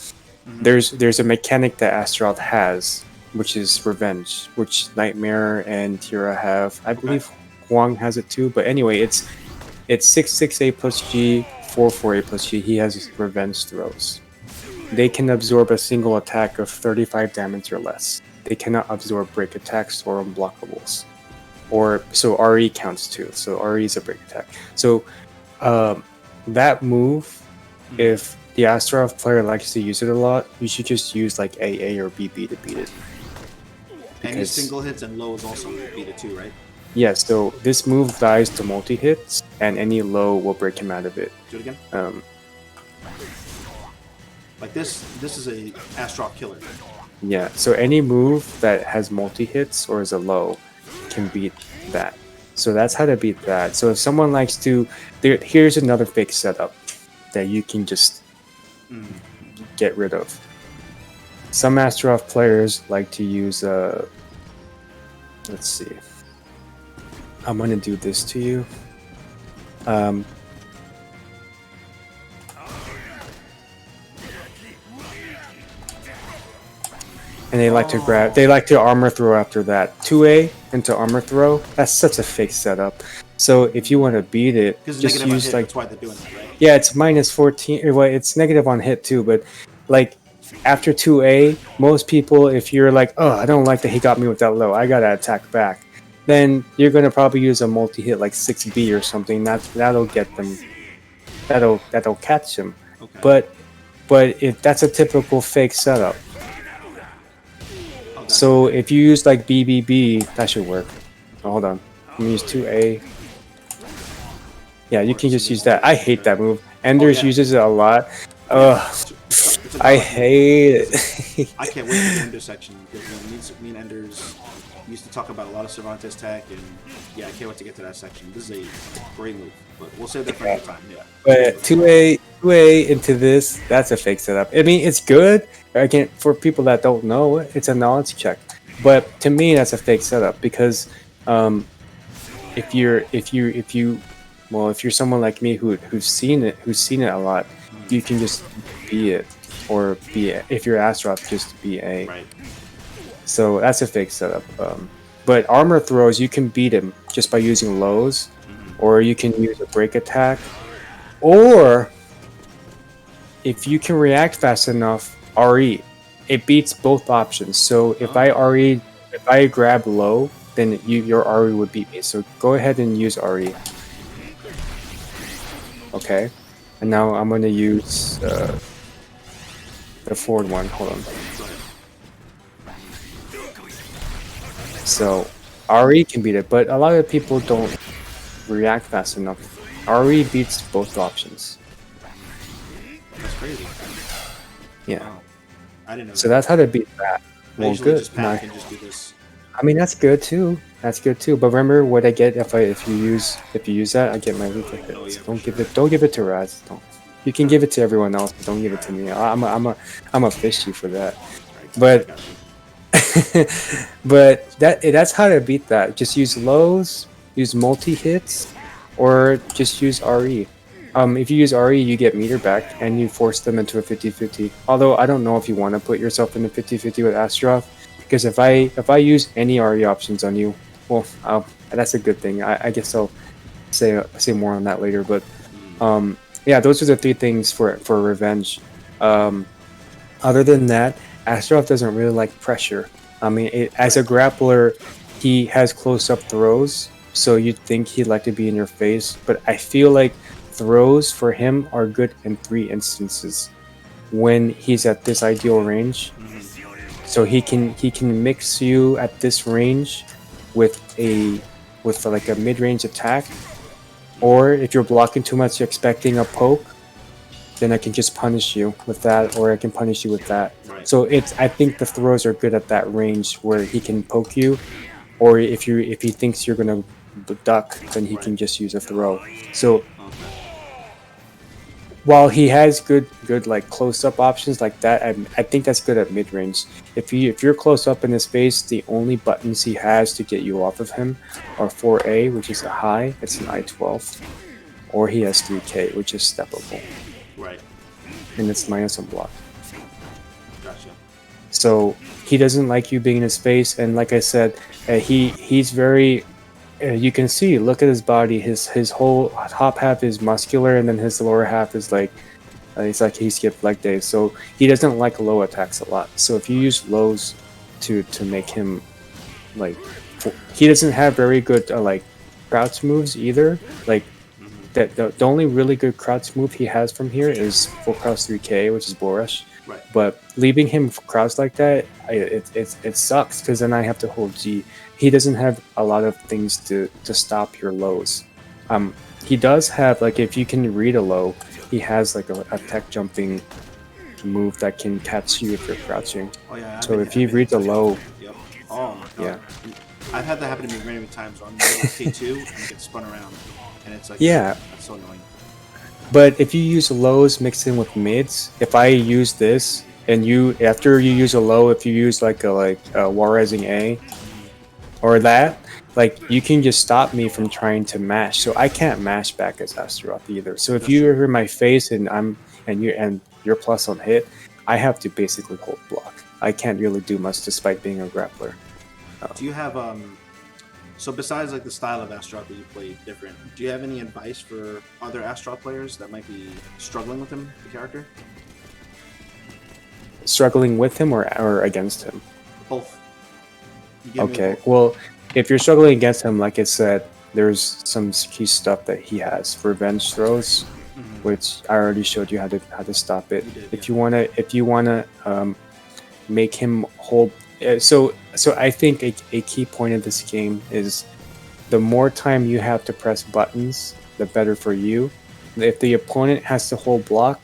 there's a mechanic that Astaroth has, which is revenge, which Nightmare and Tira have. I believe Huang has it too. But anyway, it's 6/6A plus G, 4/4A plus G. He has revenge throws. They can absorb a single attack of 35 damage or less. They cannot absorb break attacks or unblockables. So RE counts too. So RE is a break attack. So that move, if the Astaroth player likes to use it a lot, you should just use like AA or BB to beat it. Any single hits and lows also beat it too, right? Yes, so this move dies to multi-hits, and any low will break him out of it. Do it again. Like this is a Astaroth killer. Yeah, so any move that has multi-hits or is a low can beat that. So that's how to beat that. So if someone likes to... Here's another fake setup that you can just get rid of. Some Astaroth players like to use... let's see. I'm going to do this to you. And they like to armor throw after that. 2A into armor throw, that's such a fake setup. So if you want to beat it, Because just negative on use hit, like that's why they're doing that, right? yeah, it's minus 14. Well, it's negative on hit too, but like after 2A, most people, if you're like, oh, I don't like that he got me with that low, I gotta attack back, then you're gonna probably use a multi-hit like 6B or something. That'll get them. That'll catch them. Okay. But if that's a typical fake setup. Okay. So if you use like BBB, that should work. Oh, hold on. Let me use 2A. Yeah, you can just use that. I hate that move. Enders uses it a lot. Ugh. It's a I valid hate move. it. I can't wait for the Ender section because me and Enders used to talk about a lot of Cervantes tech, and yeah, I can't wait to get to that section. This is a great move, but we'll save that for another time. Yeah. But 2A into this, that's a fake setup. I mean, it's good. Again, for people that don't know, it's a knowledge check. But to me, that's a fake setup because if you're someone like me who's seen it a lot, you can just be it or be it. If you're Astaroth, just be A. Right. So that's a fake setup. But armor throws, you can beat him just by using lows, or you can use a break attack, or if you can react fast enough, RE. It beats both options. So if I grab low, then your RE would beat me. So go ahead and use RE. Okay, and now I'm gonna use the forward one. Hold on. So RE can beat it, but a lot of people don't react fast enough. RE beats both options. That's crazy. Yeah. Wow. I didn't know. So that's how to beat that. I Well, usually good. just pack and just do this. I mean, that's good too. That's good too. But remember what I get if you use that, I get my lethal hits. Oh, yeah, Don't give it to Raz. Don't. You can give it to everyone else, but don't give it to me. I'm a fish you for that. Right. But but that's how to beat that. Just use lows, use multi hits, or just use RE. If you use RE, you get meter back, and you force them into a 50-50. Although I don't know if you want to put yourself in a 50-50 with Astaroth, because if I use any RE options on you, well, that's a good thing. I guess I'll say more on that later. But yeah, those are the three things for revenge. Other than that, Astaroth doesn't really like pressure. I mean, as a grappler, he has close-up throws, so you'd think he'd like to be in your face. But I feel like throws for him are good in 3 instances. When he's at this ideal range, so he can mix you at this range with like a mid-range attack, or if you're blocking too much, expecting a poke, then I can just punish you with that, or I can punish you with that. Right. So I think the throws are good at that range where he can poke you, or if he thinks you're gonna duck, then he can just use a throw. So while he has good like close-up options like that, I think that's good at mid-range. If you're close up in his face, the only buttons he has to get you off of him are 4A, which is a high, it's an I-12, or he has 3K, which is steppable. Right. And it's minus on block. Gotcha. So he doesn't like you being in his face, and like I said, he's very. You can see, look at his body. His whole top half is muscular, and then his lower half is like, it's like he skipped leg days. So he doesn't like low attacks a lot. So if you use lows to make him like, he doesn't have very good like crouch moves either. Like that, the only really good crouch move he has from here is full crouch 3K, which is bull rush. Right. But leaving him crouched like that, it sucks because then I have to hold G. He doesn't have a lot of things to stop your lows. He does have, like, if you can read a low, he has like a tech jumping move that can catch you if you're crouching. Oh yeah. So if he reads a low, Yep. Oh my god. yeah. I've had that happen to me many times on K2 and get spun around, and it's like, Yeah. that's so annoying. But if you use lows mixed in with mids, if I use this and after you use a low, if you use like a wall rising A or that, like you can just stop me from trying to mash. So I can't mash back as Astaroth either. So if you're in my face and you're plus on hit, I have to basically hold block. I can't really do much despite being a grappler. Do you have So besides like the style of Astaroth that you play different, do you have any advice for other Astaroth players that might be struggling with him, the character? Struggling with him or against him? Both. You give me Okay, both. well, if you're struggling against him, like I said, there's some key stuff that he has. Revenge throws, which I already showed you how to stop it. You did, If yeah. you wanna make him hold, so I think a key point of this game is the more time you have to press buttons, the better for you. If the opponent has to hold block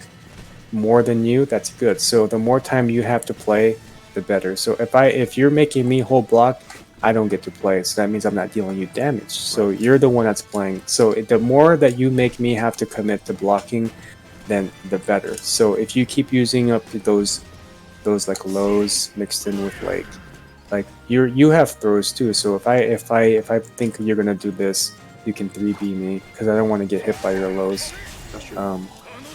more than you, that's good. So the more time you have to play, the better. So if you're making me hold block, I don't get to play. So that means I'm not dealing you damage. So Right. you're the one that's playing. So the more that you make me have to commit to blocking, then the better. So if you keep using up those like lows mixed in with like you have throws too. So if I think you're gonna do this, you can 3B me because I don't want to get hit by your lows. That's true.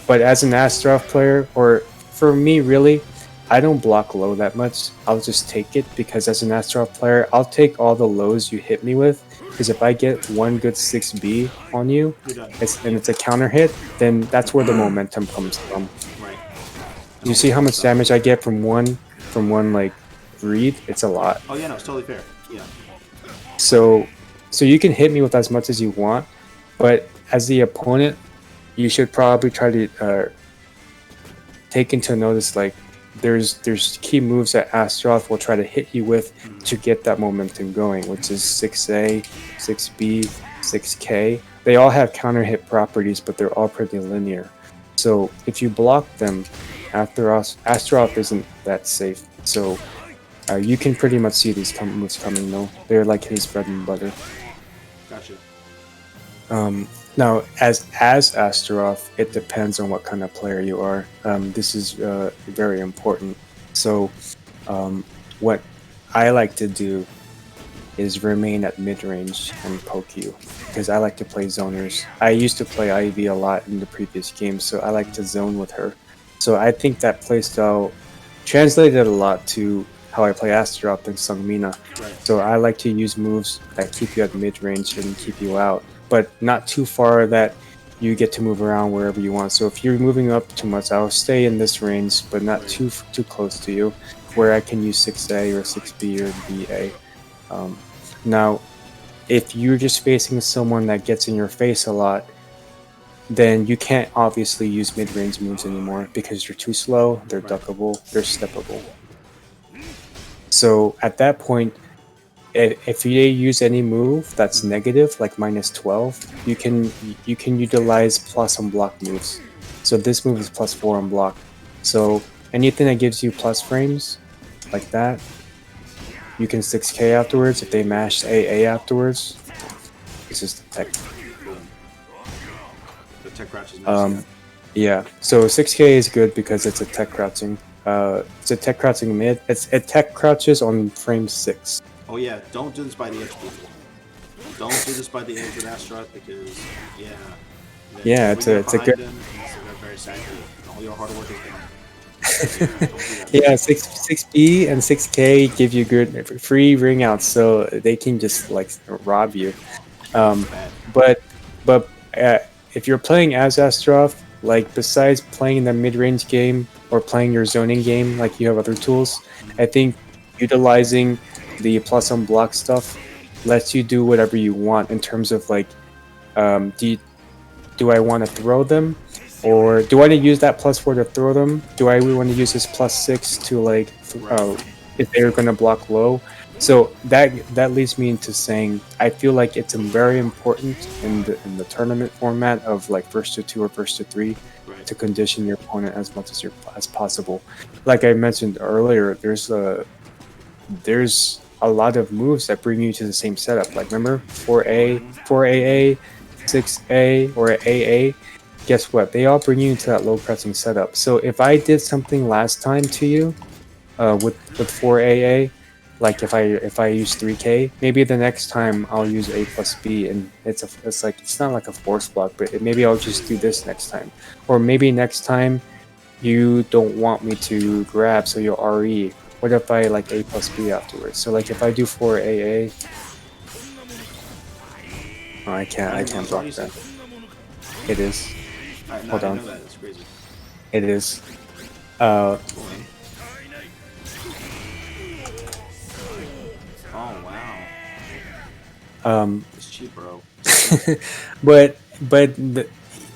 But as an Astaroth player, or for me really, I don't block low that much. I'll just take it because as an Astaroth player, I'll take all the lows you hit me with. Because if I get one good 6B on you, You're done. and it's a counter hit, then that's where the momentum comes from. Right. You see how much damage I get from one like read? It's a lot. Oh yeah, no, it's totally fair. Yeah. So you can hit me with as much as you want, but as the opponent, you should probably try to take into notice like there's key moves that Astaroth will try to hit you with to get that momentum going, which is 6A, 6B, 6K. They all have counter hit properties, but they're all pretty linear. So if you block them, Astaroth isn't that safe. So you can pretty much see these moves coming though. They're like his bread and butter. Gotcha. Now, as Astaroth, it depends on what kind of player you are. This is very important. So, what I like to do is remain at mid-range and poke you, because I like to play zoners. I used to play Ivy a lot in the previous game, so I like to zone with her. So I think that playstyle translated a lot to how I play Astaroth and Sungmina. Right. So I like to use moves that keep you at mid-range and keep you out, but not too far that you get to move around wherever you want. So if you're moving up too much, I'll stay in this range, but not too close to you, where I can use 6A or 6B or BA. Now, if you're just facing someone that gets in your face a lot, then you can't obviously use mid-range moves anymore because you're too slow, they're duckable, they're steppable. So at that point, if you use any move that's negative, like -12, you can utilize plus on block moves. So this move is +4 on block. So anything that gives you plus frames, like that, you can 6K afterwards. If they mash AA afterwards, it's just a tech. The tech crouch is nice. Yeah, so 6K is good because it's a tech crouching. It's a tech crouching mid. It tech crouches on frame 6. Oh yeah, don't do this by the edge, people. Don't do this by the edge with Astaroth because Yeah, it's a good. Them, it's very sad. All your hard work is gone. Yeah, 6B and 6K give you good free ring outs, so they can just like rob you. But if you're playing as Astaroth, like besides playing the mid-range game or playing your zoning game, like you have other tools, I think utilizing the plus on block stuff lets you do whatever you want in terms of like, do I want to throw them? Or do I want to use that +4 to throw them? Do I want to use this +6 to like, if they're going to block low? So that leads me into saying I feel like it's very important in the tournament format of like first to 2 or first to 3 to condition your opponent as much as possible. Like I mentioned earlier, there's a lot of moves that bring you to the same setup. Like remember 4AA, 6A, or AA. Guess what? They all bring you into that low pressing setup. So if I did something last time to you with 4AA, like if I use 3K, maybe the next time I'll use A plus B, and it's not like a force block, but maybe I'll just do this next time. Or maybe next time you don't want me to grab, so you'll RE. What if I like A plus B afterwards? So like if I do 4AA, Oh, I can't block that. It is. Alright, Hold I on. know that. It's crazy. It is. Oh wow. It's cheap, bro. but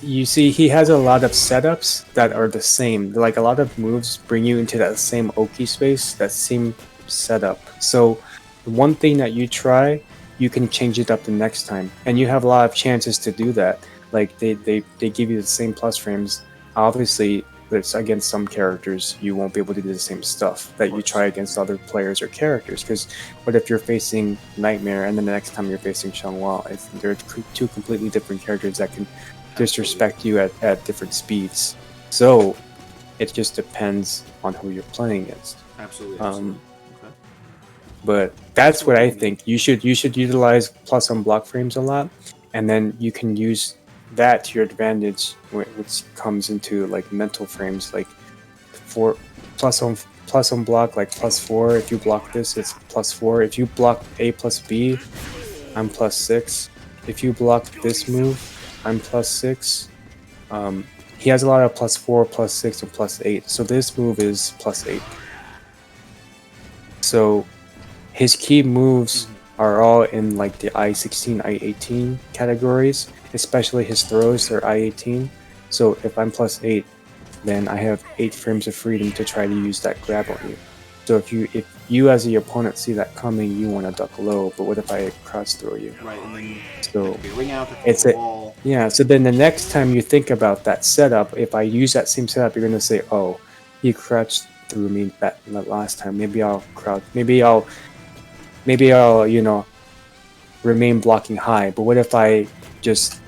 you see, he has a lot of setups that are the same. Like a lot of moves bring you into that same Oki space, that same setup. So one thing that you try, you can change it up the next time, and you have a lot of chances to do that. Like they give you the same plus frames. Obviously, it's against some characters, you won't be able to do the same stuff that you try against other players or characters. Because what if you're facing Nightmare and then the next time you're facing Xianghua? They're two completely different characters that can disrespect you at different speeds. So it just depends on who you're playing against. Absolutely. Okay. But that's what I think. You should utilize plus on block frames a lot, and then you can use that to your advantage, which comes into like mental frames, like for plus on block, like +4. If you block this, it's +4. If you block A plus B, I'm +6. If you block this move, I'm +6. He has a lot of +4, +6, and +8. So this move is +8. So his key moves are all in like the I-16, I-18 categories, especially his throws are I-18. So if I'm +8, then I have 8 frames of freedom to try to use that grab on you. So if you as the opponent see that coming, you want to duck low. But what if I crouch throw you? Right, and then so ring out it's the wall. Yeah. So then the next time you think about that setup, if I use that same setup, you're gonna say, "Oh, he crouched through me that last time. Maybe I'll crouch. Maybe I'll remain blocking high. But what if I just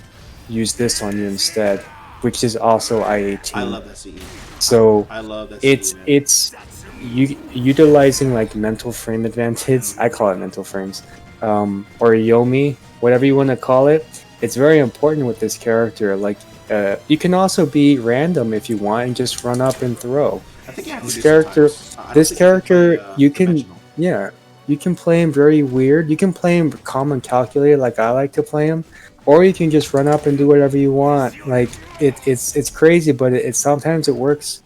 use this on you instead, which is also I-18. I love that CE. So I love that it's CE, man. it's utilizing like mental frame advantage. I call it mental frames, or Yomi, whatever you want to call it. It's very important with this character. Like you can also be random if you want and just run up and throw. I think you have This to do character, sometimes. this character, you can dimensional. you can play him very weird. You can play him calm and calculated, like I like to play him, or you can just run up and do whatever you want. Like it's crazy, but it sometimes it works.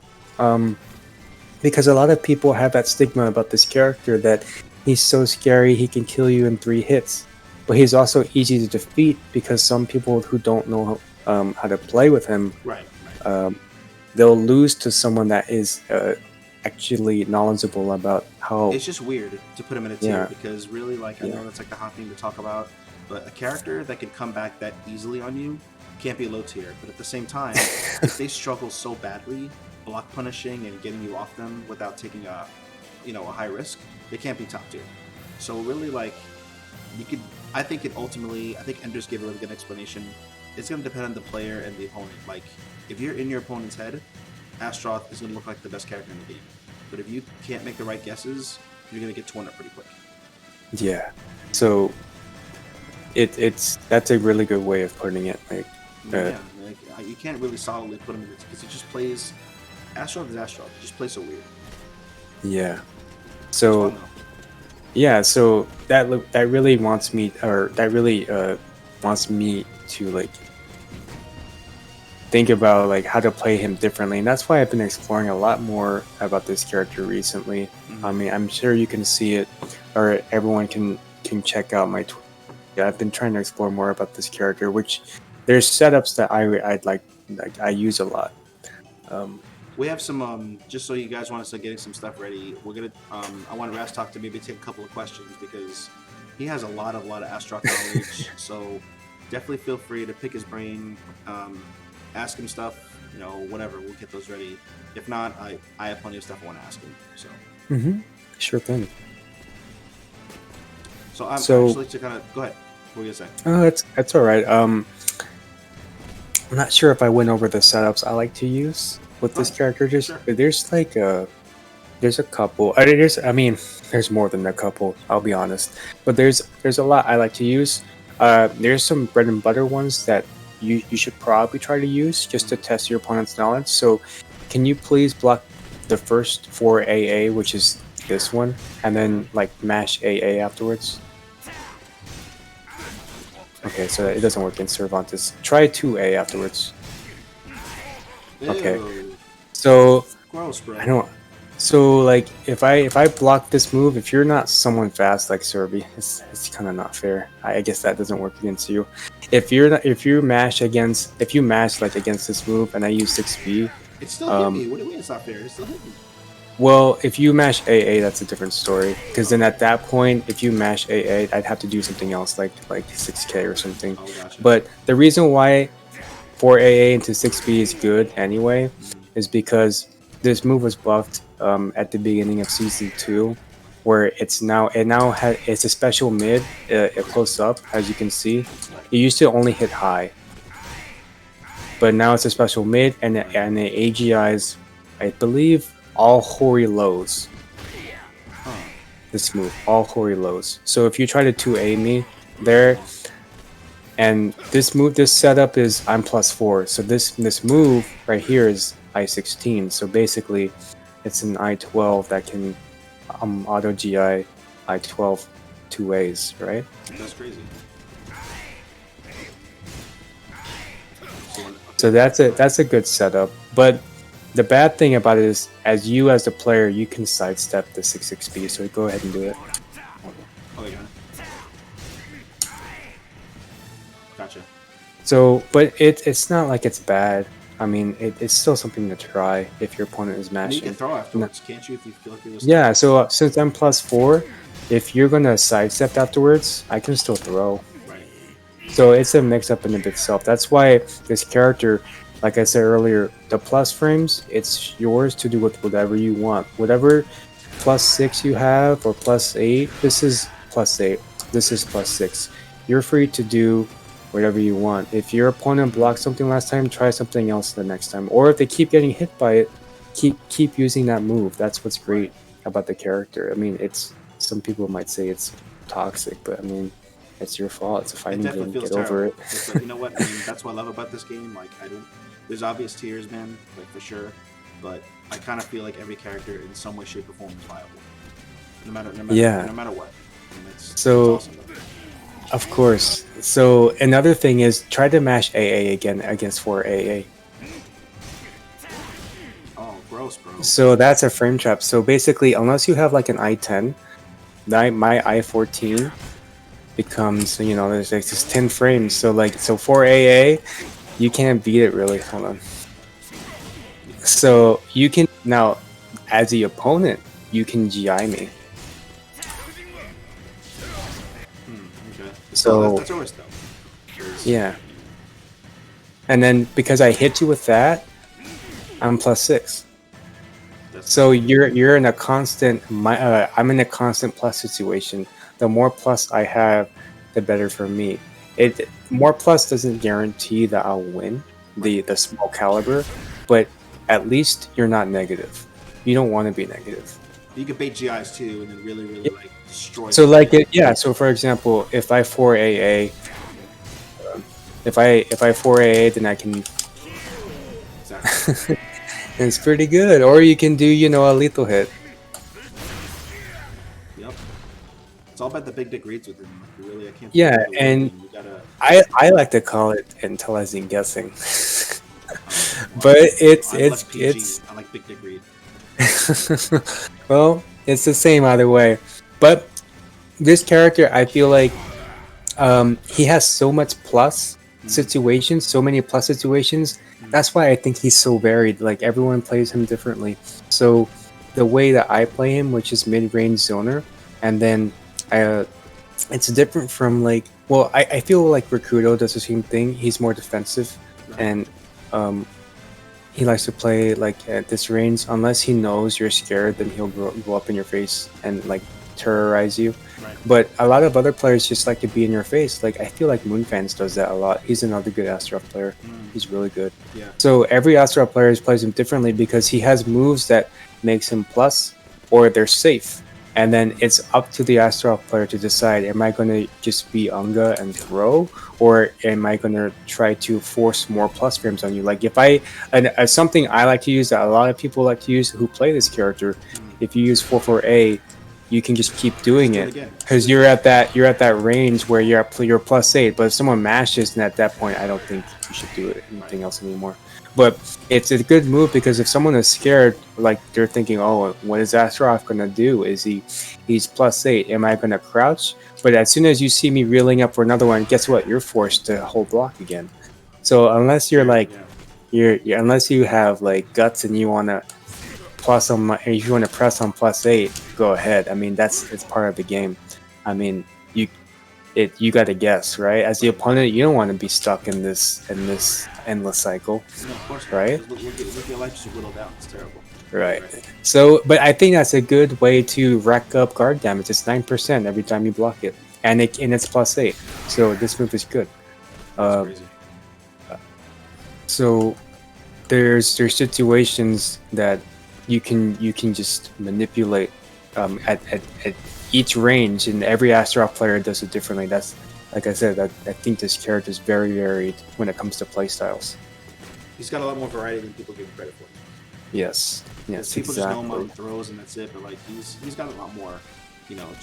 Because a lot of people have that stigma about this character that he's so scary, he can kill you in 3 hits. But he's also easy to defeat because some people who don't know how to play with him, right. They'll lose to someone that is actually knowledgeable about how. It's just weird to put him in a tier because really, like, I know that's like the hot thing to talk about, but a character that can come back that easily on you can't be low tier. But at the same time, if they struggle so badly block punishing and getting you off them without taking a high risk, they can't be top tier. So really, like, I think Enders gave a really good explanation. It's going to depend on the player and the opponent. Like, if you're in your opponent's head, Astaroth is going to look like the best character in the game. But if you can't make the right guesses, you're going to get torn up pretty quick. Yeah. So that's a really good way of putting it. Like, you can't really solidly put him in it because he just plays. Astaroth is Astaroth. He just plays so weird. Yeah. So. Yeah, so that really wants me to like think about like how to play him differently, and that's why I've been exploring a lot more about this character recently. I mean, I'm sure you can see it, or everyone can check out my Twitter. Yeah, I've been trying to explore more about this character, which there's setups that I use a lot. We have some, just so you guys want us to getting some stuff ready, we're going to, I want Raztokk to maybe take a couple of questions because he has a lot of Astaroth knowledge. So definitely feel free to pick his brain, ask him stuff, whatever. We'll get those ready. If not, I have plenty of stuff I want to ask him. So. Sure thing. So I'm actually to kind of, go ahead. What were you going to say? Oh, that's all right. I'm not sure if I went over the setups I like to use with this character. There's a couple. There's more than a couple, I'll be honest, but there's a lot I like to use. There's some bread and butter ones that you should probably try to use just to test your opponent's knowledge. So can you please block the first 4 AA, which is this one, and then like mash AA afterwards? Okay, so it doesn't work in Cervantes. Try 2A afterwards. Okay. Ew. So Gross, bro. I don't. So like if I block this move, if you're not someone fast like Serby, it's kind of not fair. I guess that doesn't work against you. If you mash like against this move and I use 6B, It still hit me. What do you mean it's not fair? It still hit me. well, if you mash AA, that's a different story. Because then at that point, if you mash AA, I'd have to do something else like 6K or something. Oh, gotcha. But the reason why 4AA into 6B is good anyway is because this move was buffed at the beginning of season 2, where it's a special mid, close up, as you can see. It used to only hit high, but now it's a special mid, and it AGIs, I believe, all Hori lows. This move, all Hori lows. So if you try to 2A me there, and this setup is I'm +4. So this move right here is I16. So basically, it's an I12 that can auto GI I12 2 ways, right? That's crazy. So that's a good setup. But the bad thing about it is, as the player, you can sidestep the 6B. So go ahead and do it. Oh, yeah. Gotcha. So, but it's not like it's bad. I mean, it's still something to try if your opponent is And mashing. you can throw afterwards, can't you? If you feel like you're Yeah, so since I'm +4, if you're gonna sidestep afterwards, I can still throw. Right. So it's a mix-up in of itself. That's why this character, like I said earlier, the plus frames, it's yours to do with whatever you want. Whatever +6 you have or +8, this is +8. This is +6. You're free to do whatever you want. If your opponent blocked something last time, try something else the next time. Or if they keep getting hit by it, keep using that move. That's what's great about the character. I mean, it's some people might say it's toxic, but I mean, it's your fault. It's a fighting game. Get over it. It's like, you know what? I mean, that's what I love about this game. Like, there's obvious tiers, man, like for sure. But I kind of feel like every character in some way, shape, or form is viable, no matter what. I mean, it's awesome. Of course. So another thing is try to mash AA again against 4AA. Oh, gross, bro. So that's a frame trap. So basically, unless you have like an I10, my I14 becomes, there's like just 10 frames. So 4AA, you can't beat it really. Hold on. So you can now, as the opponent, you can GI me. Okay. So that's always though. Yeah. And then because I hit you with that, I'm +6. So you're in a constant. I'm in a constant plus situation. The more plus I have, the better for me. More plus doesn't guarantee that I'll win the small caliber, but at least you're not negative. You don't want to be negative. You can bait GIs too, and then really like destroy. So So for example, if I 4AA, if I 4AA, then I can. Exactly. It's pretty good. Or you can do, a lethal hit. Yep. It's all about the big dick reads with him. Like, really, I can't. Yeah, and you gotta... I like to call it intelligent guessing. But it's I like big dick read. Well, it's the same either way. But this character, I feel like he has so much plus situations, so many plus situations. That's why I think he's so varied. Like, everyone plays him differently. So the way that I play him, which is mid-range zoner, and then it's different from like, well, I feel like Rakudo does the same thing. He's more defensive, and he likes to play like at this range. Unless he knows you're scared, then he'll go up in your face and like terrorize you. Right. But a lot of other players just like to be in your face. Like, I feel like Moonfans does that a lot. He's another good Astaroth player. He's really good. Yeah. So every Astaroth player plays him differently because he has moves that makes him plus, or they're safe. And then it's up to the Astaroth player to decide, am I going to just be Unga and throw, or am I going to try to force more plus frames on you? Like, something I like to use that a lot of people like to use who play this character, if you use 4-4A, you can just keep doing do it it again. because you're at that range where you're +8. But if someone mashes, and at that point, I don't think you should do anything else anymore. But it's a good move because if someone is scared, like they're thinking, oh, what is Astaroth gonna do? He's +8? Am I gonna crouch? But as soon as you see me reeling up for another one, guess what? You're forced to hold block again. So unless you're like you're unless you have like guts and you wanna if you want to press on +8, go ahead. I mean it's part of the game. I mean you got to guess, right? As the opponent, you don't want to be stuck in this endless cycle, No, of course not. right? Look at your life just whittled down. It's terrible. Right. So, but I think that's a good way to rack up guard damage. It's 9% every time you block it, and it's +8. So this move is good. That's crazy. So there's situations that you can just manipulate at each range, and every Astaroth player does it differently. That's like I said, I think this character is very varied when it comes to playstyles. He's got a lot more variety than people give him credit for. Yes, People exactly. just know him on throws and that's it, but like he's got a lot more,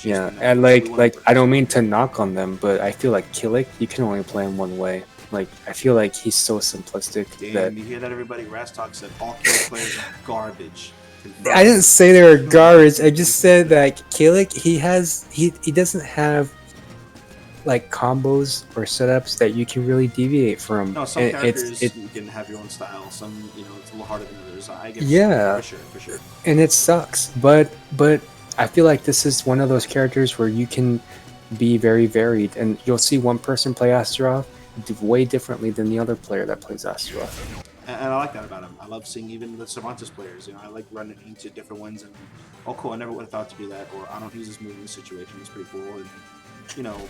Yeah, and like I don't mean to knock on them, but I feel like Killick, you can only play him one way. Like I feel like he's so simplistic. Damn, you hear that, everybody? Raztokk said all Killick players are garbage. I didn't say they were garbage. I just said that Killick, he doesn't have like combos or setups that you can really deviate from. No, some characters you can have your own style. Some, it's a little harder than others. I get for sure. And it sucks, but I feel like this is one of those characters where you can be very varied, and you'll see one person play Astaroth way differently than the other player that plays Astaroth. And I like that about him. I love seeing even the Cervantes players. I like running into different ones, and oh, cool! I never would have thought to do that, or I don't use this move in this situation. It's pretty cool, and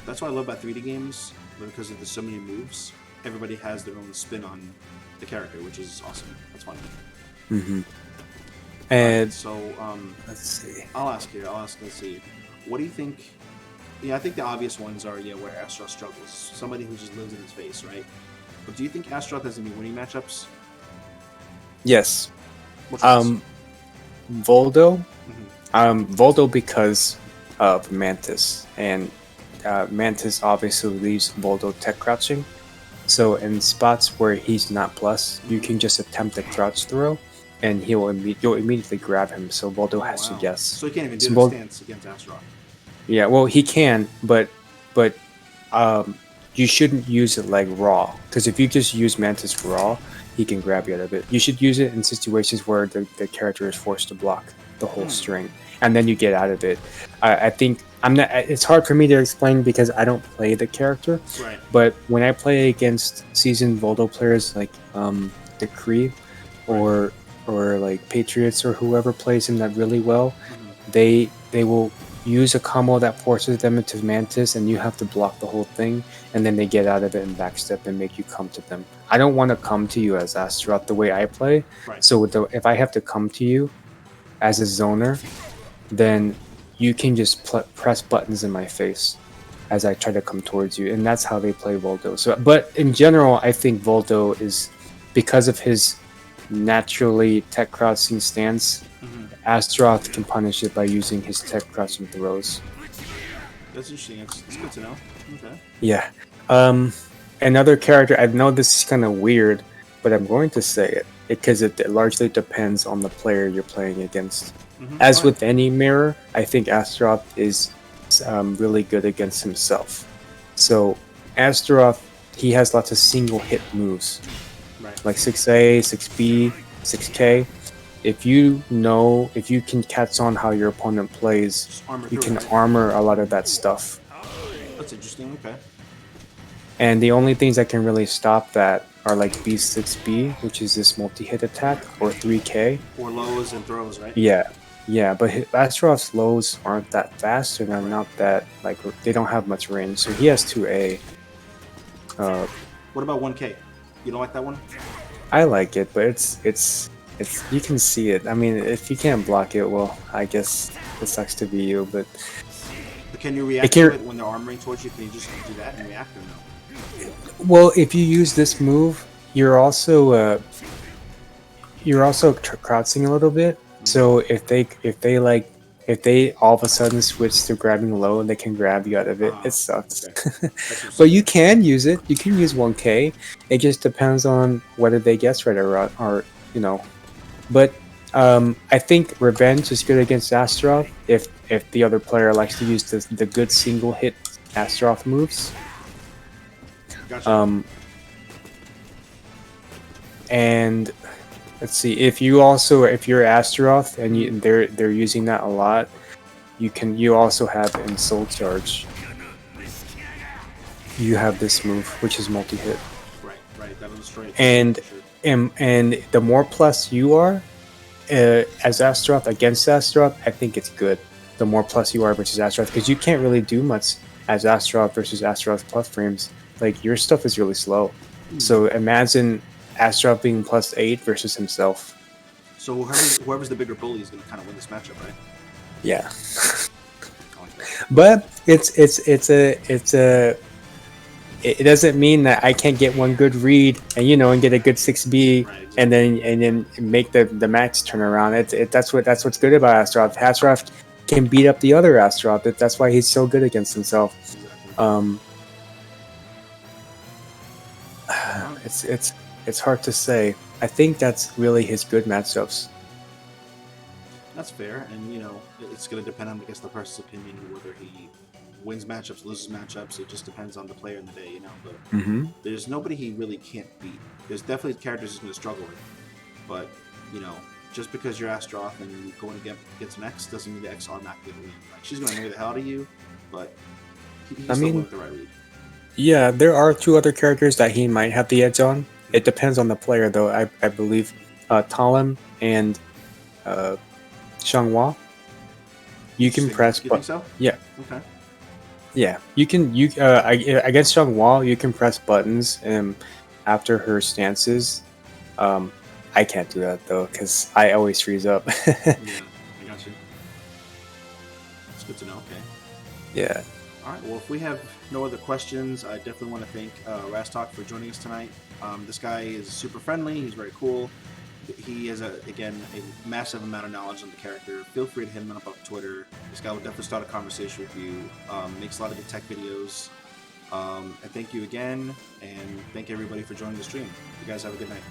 that's what I love about 3D games, because there's so many moves. Everybody has their own spin on the character, which is awesome. That's fun. Mm-hmm. And so, let's see. I'll ask here. Let's see. What do you think? Yeah, I think the obvious ones are where Astaroth struggles. Somebody who just lives in his face, right? But do you think Astaroth has any winning matchups? Yes. Voldo. Mm-hmm. Voldo because of Mantis, and Mantis obviously leaves Voldo tech crouching. So in spots where he's not plus, you can just attempt a crouch throw, and you'll immediately grab him. So Voldo has to guess. So he can't even do the stance against Astaroth. Yeah, well he can, but you shouldn't use it like raw, because if you just use Mantis raw, he can grab you out of it. You should use it in situations where the character is forced to block the whole string, and then you get out of it. I think it's hard for me to explain because I don't play the character. Right. But when I play against seasoned Voldo players like the Kree or like Patriots or whoever plays him that really well, they will use a combo that forces them into Mantis, and you have to block the whole thing, and then they get out of it and backstep and make you come to them. I don't want to come to you as Astaroth the way I play. Right. So if I have to come to you as a zoner, then you can just press buttons in my face as I try to come towards you, and that's how they play Voldo. So, but in general, I think Voldo is, because of his naturally tech crouching stance, Astaroth can punish it by using his tech crouching throws. That's interesting. It's good to know. Okay. Yeah. Another character, I know this is kind of weird, but I'm going to say it because it largely depends on the player you're playing against. As with any mirror, I think Astaroth is really good against himself. So Astaroth, he has lots of single hit moves, right, like 6A, 6B, 6K. If you can catch on how your opponent plays, you can armor a lot of that stuff. That's interesting. Okay. And the only things that can really stop that are like B6B, which is this multi-hit attack, or 3K. Or lows and throws, right? Yeah, but Astaroth's lows aren't that fast, and they're not that, like, they don't have much range. So he has 2A. What about 1K? You don't like that one? I like it, but it's you can see it. I mean, if you can't block it, well, I guess it sucks to be you, but can you react to it when they're armoring towards you? Can you just do that and react, or no? Well, if you use this move, you're also crouching a little bit. So if they like if they all of a sudden switch to grabbing low and they can grab you out of it, Ah, it sucks. okay. That's what you're But you saying. can use it. You can use 1K. It just depends on whether they guess right or you know. But I think Revenge is good against Astaroth if the other player likes to use the good single hit Astaroth moves. Gotcha. And let's see, if you're Astaroth and they're using that a lot, you also have in Soul Charge. You have this move, which is multi-hit. Right. That'll destroy it. And For sure. and the more plus you are as Astaroth against Astaroth, I think it's good. The more plus you are versus Astaroth, because you can't really do much as Astaroth versus Astaroth plus frames. Like your stuff is really slow. So imagine Astaroth being +8 versus himself. So whoever's the bigger bully is going to kind of win this matchup, right? Yeah. I like that. But it doesn't mean that I can't get one good read and get a good 6B Right, exactly. and then make the match turn around. That's what's good about Astaroth. Astaroth can beat up the other Astaroth. That's why he's so good against himself. Exactly. It's hard to say. I think that's really his good matchups. That's fair, and it's going to depend on, I guess, the person's opinion, whether he wins matchups, loses matchups. It just depends on the player in the day, But there's nobody he really can't beat. There's definitely characters he's going to struggle with, but just because you're Astaroth and going against an X doesn't mean the X automatically win. Like, she's going to annoy the hell out of you, but he still went with the right read. Yeah, there are two other characters that he might have the edge on. It depends on the player, though. I believe Talim and Xianghua. You can press. You think so? Yeah. Okay. Yeah, against Xianghua, you can press buttons after her stances. I can't do that though because I always freeze up. Yeah, I got you. It's good to know. Okay. Yeah. All right. Well, if we have no other questions, I definitely want to thank Raztokk for joining us tonight. This guy is super friendly. He's very cool. He has a massive amount of knowledge on the character. Feel free to hit him up on Twitter. This guy will definitely start a conversation with you. Makes a lot of good tech videos. And thank you again, and thank everybody for joining the stream. You guys have a good night.